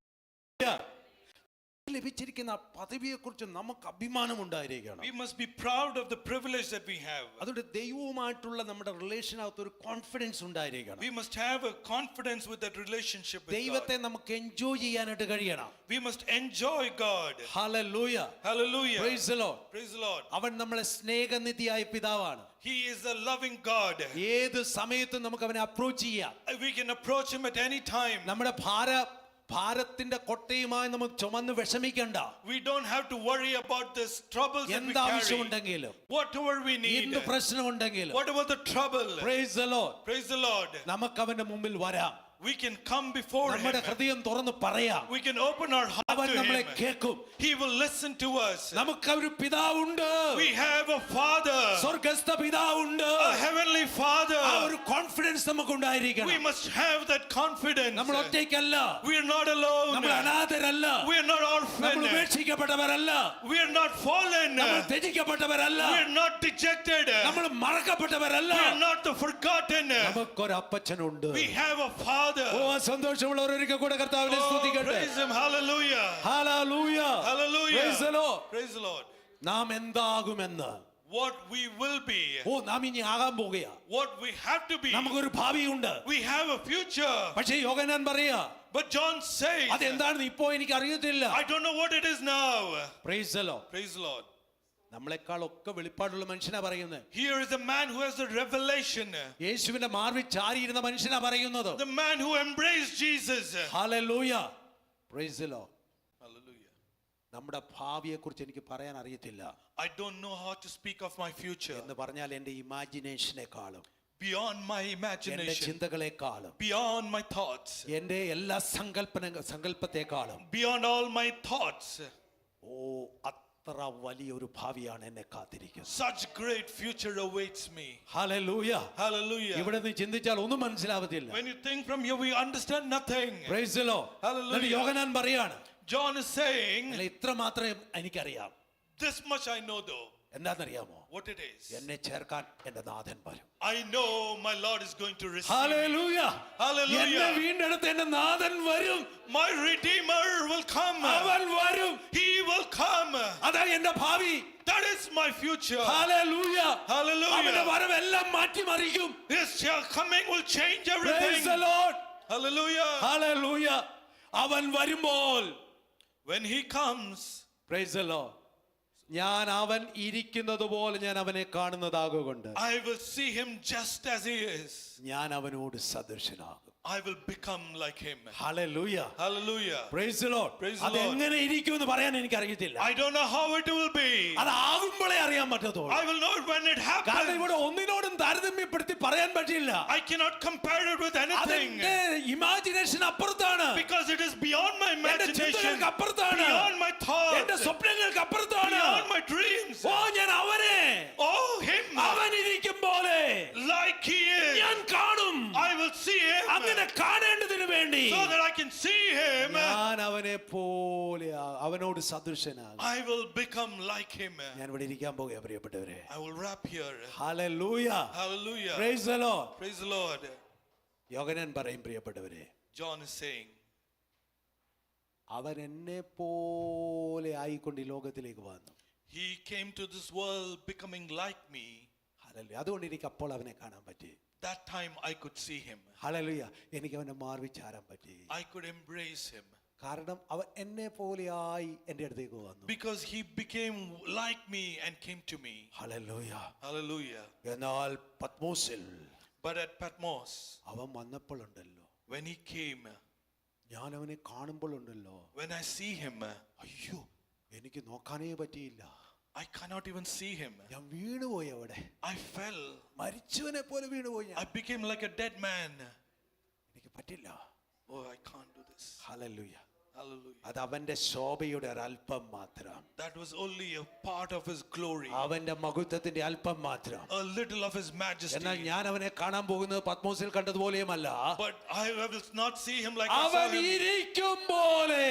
S1: ലഭിച്ചിരിക്കുന്ന പദവിയെക്കുറിച്ച് നമുക്ക് അഭിമാനം ഉണ്ടായിരിക്കണം.
S2: We must be proud of the privilege that we have.
S1: അതുകൊണ്ട് ദൈവവുമായിട്ടുള്ള നമ്മുടെ റിലേഷനകത്ത് ഒരു കോൺഫിഡൻസ് ഉണ്ടായിരിക്കണം.
S2: We must have a confidence with that relationship with
S1: ദൈവത്തെ
S2: God.
S1: നമുക്ക് എൻജോയ് ചെയ്യാനായിട്ട് കഴിയണം.
S2: We must enjoy God.
S1: Hallelujah.
S2: Hallelujah.
S1: Praise the Lord.
S2: Praise the Lord.
S1: അവൻ നമ്മളെ സ്നേഹനിധിയായ പിതാവാണ്.
S2: He is a loving God.
S1: ഏത് സമയത്തും നമുക്ക് അവനെ അപ്രോച്ച് ചെയ്യാം.
S2: We can approach him at any time.
S1: നമ്മുടെ ഭാരത്തിന്റെ കൊട്ടയുമായി നമുക്ക് ചുമന്ന് വിഷമിക്കണ്ട.
S2: We don't have to worry about this troubles that we carry.
S1: എന്താവശ്യമുണ്ടെങ്കിലും,
S2: Whatever we need.
S1: എന്ത് പ്രശ്നമുണ്ടെങ്കിലും,
S2: Whatever the trouble.
S1: praise the Lord,
S2: Praise the Lord.
S1: നമുക്ക് അവന്റെ മുമ്പിൽ വരാം.
S2: We can come before him.
S1: നമ്മുടെ ഹൃദയം തുറന്ന് പറയാം.
S2: We can open our heart
S1: അവൻ
S2: to
S1: നമ്മളെ
S2: him.
S1: കേൾക്കും.
S2: He will listen to us.
S1: നമുക്ക് ഒരു പിതാവുണ്ട്.
S2: We have a father.
S1: സ്വർഗ്ഗസ്ഥ പിതാവുണ്ട്.
S2: A heavenly father.
S1: ആ ഒരു കോൺഫിഡൻസ് നമുക്ക് ഉണ്ടായിരിക്കണം.
S2: We must have that confidence.
S1: നമ്മൾ ഒറ്റയ്ക്കല്ല.
S2: We are not alone.
S1: നമ്മൾ അനാഥരല്ല.
S2: We are not
S1: നമ്മൾ
S2: orphaned.
S1: ഉപേക്ഷിക്കപ്പെട്ടവരല്ല.
S2: We are not fallen.
S1: നമ്മൾ ത്യജിക്കപ്പെട്ടവരല്ല.
S2: We are not dejected.
S1: നമ്മൾ മറക്കപ്പെട്ടവരല്ല.
S2: We are not the forgotten.
S1: നമുക്കൊരു അപ്പച്ചനുണ്ട്.
S2: We have a father.
S1: ഓ സന്തോഷമുള്ളവർ ഒരിക്കൽ കൂടെ കർത്താവിനെ
S2: Oh,
S1: സ്തുതിക്കട്ടെ.
S2: praise him. Hallelujah.
S1: Hallelujah.
S2: Hallelujah.
S1: Praise the Lord.
S2: Praise the Lord.
S1: നാം എന്താകുമെന്ന്,
S2: What we will be.
S1: ഓ നാം ഇനി ആകാൻ പോകുകയാ.
S2: What we have to be.
S1: നമുക്കൊരു ഭാവിയുണ്ട്.
S2: We have a future.
S1: പക്ഷേ യോഹന്നാൻ പറയാ,
S2: But John says,
S1: അതെന്താണെന്ന് ഇപ്പോ എനിക്ക് അറിയത്തില്ല.
S2: I don't know what it is now.
S1: Praise the Lord.
S2: Praise the Lord.
S1: നമ്മളെക്കാളൊക്കെ വെളിപ്പാടുള്ള മനുഷ്യനാ പറയുന്നത്.
S2: Here is a man who has a revelation.
S1: യേശുവിന്റെ മാർവിൽ ചാരിയിരുന്ന മനുഷ്യനാ പറയുന്നത്.
S2: The man who embraced Jesus.
S1: Hallelujah, price the Lord.
S2: Hallelujah.
S1: നമ്മുടെ ഭാവിയെ കുറിച്ച് എനിക്ക് പറയാൻ അറിയത്തില്ല.
S2: I don't know how to speak of my future.
S1: എന്ന് പറഞ്ഞാൽ എൻ്റെ ഇമാജിനേഷനെക്കാളും,
S2: Beyond my
S1: എൻ്റെ
S2: imagination.
S1: ചിന്തകളെക്കാളും,
S2: Beyond my thoughts.
S1: എൻ്റെ എല്ലാ സങ്കല്പത്തെക്കാളും,
S2: Beyond all my thoughts.
S1: ഓ അത്ര വലിയൊരു ഭാവിയാണ് എന്നെ കാത്തിരിക്കുന്നത്.
S2: Such great future awaits me.
S1: Hallelujah.
S2: Hallelujah.
S1: ഇവിടെ നിന്ന് ചിന്തിച്ചാൽ ഒന്നും മനസ്സിലാവത്തില്ല.
S2: When you think from here, we understand nothing.
S1: Price the Lord.
S2: Hallelujah.
S1: എന്നിട്ട് യോഹന്നാൻ പറയാണ്,
S2: John is saying,
S1: അല്ല ഇത്ര മാത്രമേ എനിക്കറിയാം.
S2: this much I know though.
S1: എന്താണെന്നറിയാമോ?
S2: What it is.
S1: എന്നെ ചേർക്കാൻ എൻ്റെ നാഥൻ വരും.
S2: I know my Lord is going to receive me.
S1: Hallelujah.
S2: Hallelujah.
S1: എന്നെ വീണ്ടെടുത്ത് എൻ്റെ നാഥൻ വരും.
S2: My Redeemer will come.
S1: അവൻ വരും.
S2: He will come.
S1: അതാ എൻ്റെ ഭാവി.
S2: That is my future.
S1: Hallelujah.
S2: Hallelujah.
S1: അവന്റെ വരവെല്ലാം മാറ്റിമറിക്കും.
S2: His coming will change
S1: Praise
S2: everything.
S1: the Lord.
S2: Hallelujah.
S1: Hallelujah. അവൻ വരുമ്പോൾ,
S2: When he comes,
S1: praise the Lord, ഞാൻ അവൻ ഇരിക്കുന്നത് പോലെ ഞാൻ അവനെ കാണുന്നതാകൊണ്ട്
S2: I will see him just as he is.
S1: ഞാൻ അവനോട് സദൃശനാകും.
S2: I will become like him.
S1: Hallelujah.
S2: Hallelujah.
S1: Praise the Lord.
S2: Praise the Lord.
S1: അതെങ്ങനെ ഇരിക്കുമെന്ന് പറയാൻ എനിക്ക് അറിയത്തില്ല.
S2: I don't know how it will be.
S1: അതാകുമ്പോഴേ അറിയാൻ പറ്റത്തുള്ളൂ.
S2: I will know it when it
S1: കാരണം
S2: happens.
S1: ഇവിടെ ഒന്നിനോടും താരതമ്യപ്പെടുത്തി പറയാൻ പറ്റില്ല.
S2: I cannot compare it with anything.
S1: അതെന്റെ ഇമാജിനേഷൻ അപ്പുറത്താണ്.
S2: Because it is beyond my
S1: എന്റെ
S2: imagination.
S1: ചിന്തകൾക്ക് അപ്പുറത്താണ്.
S2: Beyond my
S1: എന്റെ
S2: thoughts.
S1: സ്വപ്നങ്ങൾക്ക് അപ്പുറത്താണ്.
S2: Beyond my dreams.
S1: ഓ ഞാൻ അവനെ,
S2: Oh, him.
S1: അവൻ ഇരിക്കും പോലെ
S2: Like he is.
S1: ഞാൻ കാണും.
S2: I will see him.
S1: അങ്ങനെ കാണേണ്ടതിന് വേണ്ടി
S2: So that I can see him.
S1: ഞാൻ അവനെ പോലെ അവനോട് സദൃശനാകും.
S2: I will become like him.
S1: ഞാൻ ഇവിടെ ഇരിക്കാൻ പോകുക പ്രിയപ്പെട്ടവരെ.
S2: I will wrap here.
S1: Hallelujah.
S2: Hallelujah.
S1: Price the Lord.
S2: Praise the Lord.
S1: യോഹന്നാൻ പറയും പ്രിയപ്പെട്ടവരെ,
S2: John is saying,
S1: അവൻ എന്നെ പോലെ ആയിക്കൊണ്ട് ഈ ലോകത്തിലേക്ക് വന്നു.
S2: he came to this world becoming like me.
S1: Hallelujah. അതുകൊണ്ട് എനിക്ക് അപ്പോൾ അവനെ കാണാൻ പറ്റി.
S2: That time I could see him.
S1: Hallelujah. എനിക്ക് അവനെ മാർവിച്ചാരാൻ പറ്റി.
S2: I could embrace him.
S1: കാരണം അവൻ എന്നെ പോലെയായി എൻ്റെ അടുത്തേക്ക് വന്നു.
S2: Because he became like me and came to me.
S1: Hallelujah.
S2: Hallelujah.
S1: എന്നാൽ പത്മോസിൽ
S2: But at Patmos,
S1: അവൻ വന്നപ്പോഴുണ്ടല്ലോ,
S2: when he came,
S1: ഞാൻ അവനെ കാണുമ്പോഴുണ്ടല്ലോ,
S2: when I see him,
S1: അയ്യോ എനിക്ക് നോക്കാനേ പറ്റിയില്ല.
S2: I cannot even see him.
S1: ഞാൻ വീണുപോയി അവിടെ.
S2: I fell.
S1: മരിച്ചവനെ പോലെ വീണുപോയി ഞാൻ.
S2: I became like a dead man.
S1: എനിക്ക് പറ്റില്ല.
S2: Oh, I can't do this.
S1: Hallelujah.
S2: Hallelujah.
S1: അത് അവന്റെ ശോഭയുടെ ഒരല്പം മാത്രം.
S2: That was only a part of his glory.
S1: അവന്റെ മഹത്വത്തിന്റെ അല്പം മാത്രം.
S2: A little of his majesty.
S1: എന്നാൽ ഞാൻ അവനെ കാണാൻ പോകുന്നത് പത്മോസിൽ കണ്ടതുപോലെയുമല്ല.
S2: But I will not see him like I saw
S1: അവൻ
S2: him.
S1: ഇരിക്കും പോലെ.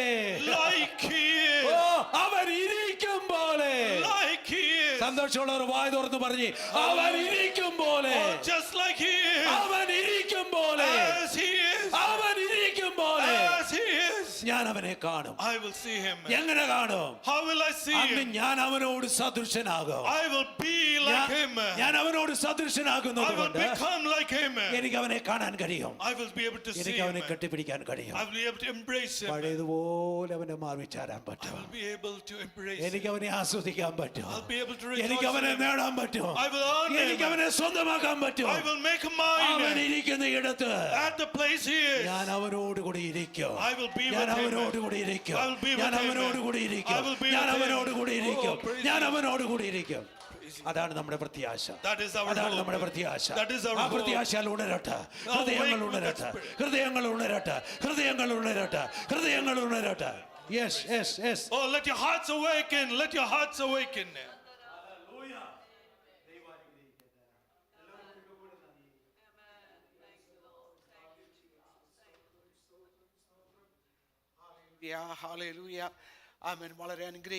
S2: Like he is.
S1: ഓ അവൻ ഇരിക്കും പോലെ.
S2: Like he is.
S1: സന്തോഷമുള്ളവർ വായ തുറന്ന് പറഞ്ഞ് അവൻ ഇരിക്കും പോലെ.
S2: Oh, just like he is.
S1: അവൻ ഇരിക്കും പോലെ.
S2: As he is.
S1: അവൻ ഇരിക്കും പോലെ.
S2: As he is.
S1: ഞാൻ അവനെ കാണും.
S2: I will see him.
S1: എങ്ങനെ കാണും?
S2: How will I see
S1: അന്ന്
S2: him?
S1: ഞാൻ അവനോട് സദൃശനാകും.
S2: I will be like him.
S1: ഞാൻ അവനോട്
S2: I
S1: സദൃശനാകുന്നത്
S2: will
S1: കൊണ്ട്
S2: become like him.
S1: എനിക്ക് അവനെ കാണാൻ കഴിയും.
S2: I will be able to see
S1: എനിക്ക്
S2: him.
S1: അവനെ കെട്ടിപ്പിടിക്കാൻ കഴിയും.
S2: I will be able to embrace him.
S1: പഴയതുപോലെ അവനെ മാർവിച്ചാരാൻ
S2: I
S1: പറ്റും.
S2: will be able to embrace
S1: എനിക്ക്
S2: him.
S1: അവനെ ആസ്വദിക്കാൻ പറ്റും.
S2: I'll be able to rejoice
S1: എനിക്ക്
S2: in
S1: അവനെ
S2: him.
S1: നേടാൻ പറ്റും.
S2: I will earn
S1: എനിക്ക്
S2: him.
S1: അവനെ സ്വന്തമാക്കാൻ പറ്റും.
S2: I will make him
S1: അവൻ
S2: mine.
S1: ഇരിക്കുന്ന ഇടത്ത്
S2: At the place he is.
S1: ഞാൻ അവനോട് കൂടി ഇരിക്കും.
S2: I will be
S1: ഞാൻ
S2: with him.
S1: അവനോട് കൂടി ഇരിക്കും.
S2: I will be with
S1: ഞാൻ
S2: him.
S1: അവനോട് കൂടി ഇരിക്കും.
S2: I will be
S1: ഞാൻ
S2: with him.
S1: അവനോട് കൂടി ഇരിക്കും.
S2: Oh, praise
S1: ഞാൻ
S2: him.
S1: അവനോട് കൂടി ഇരിക്കും. അതാണ് നമ്മുടെ പ്രത്യാശ.
S2: That is our
S1: അതാണ്
S2: hope.
S1: നമ്മുടെ പ്രത്യാശ.
S2: That is our
S1: ആ
S2: hope.
S1: പ്രത്യാശയാൽ ഉണരട്ടെ. ഹൃദയങ്ങൾ
S2: wake with
S1: ഉണരട്ടെ.
S2: that spirit.
S1: ഹൃദയങ്ങൾ ഉണരട്ടെ. ഹൃദയങ്ങൾ ഉണരട്ടെ. ഹൃദയങ്ങൾ ഉണരട്ടെ. Yes, yes, yes.
S2: Oh, let your hearts awaken. Let your hearts awaken.
S3: Hallelujah. Amen. വളരെ അനുഗ്രഹിക്കും.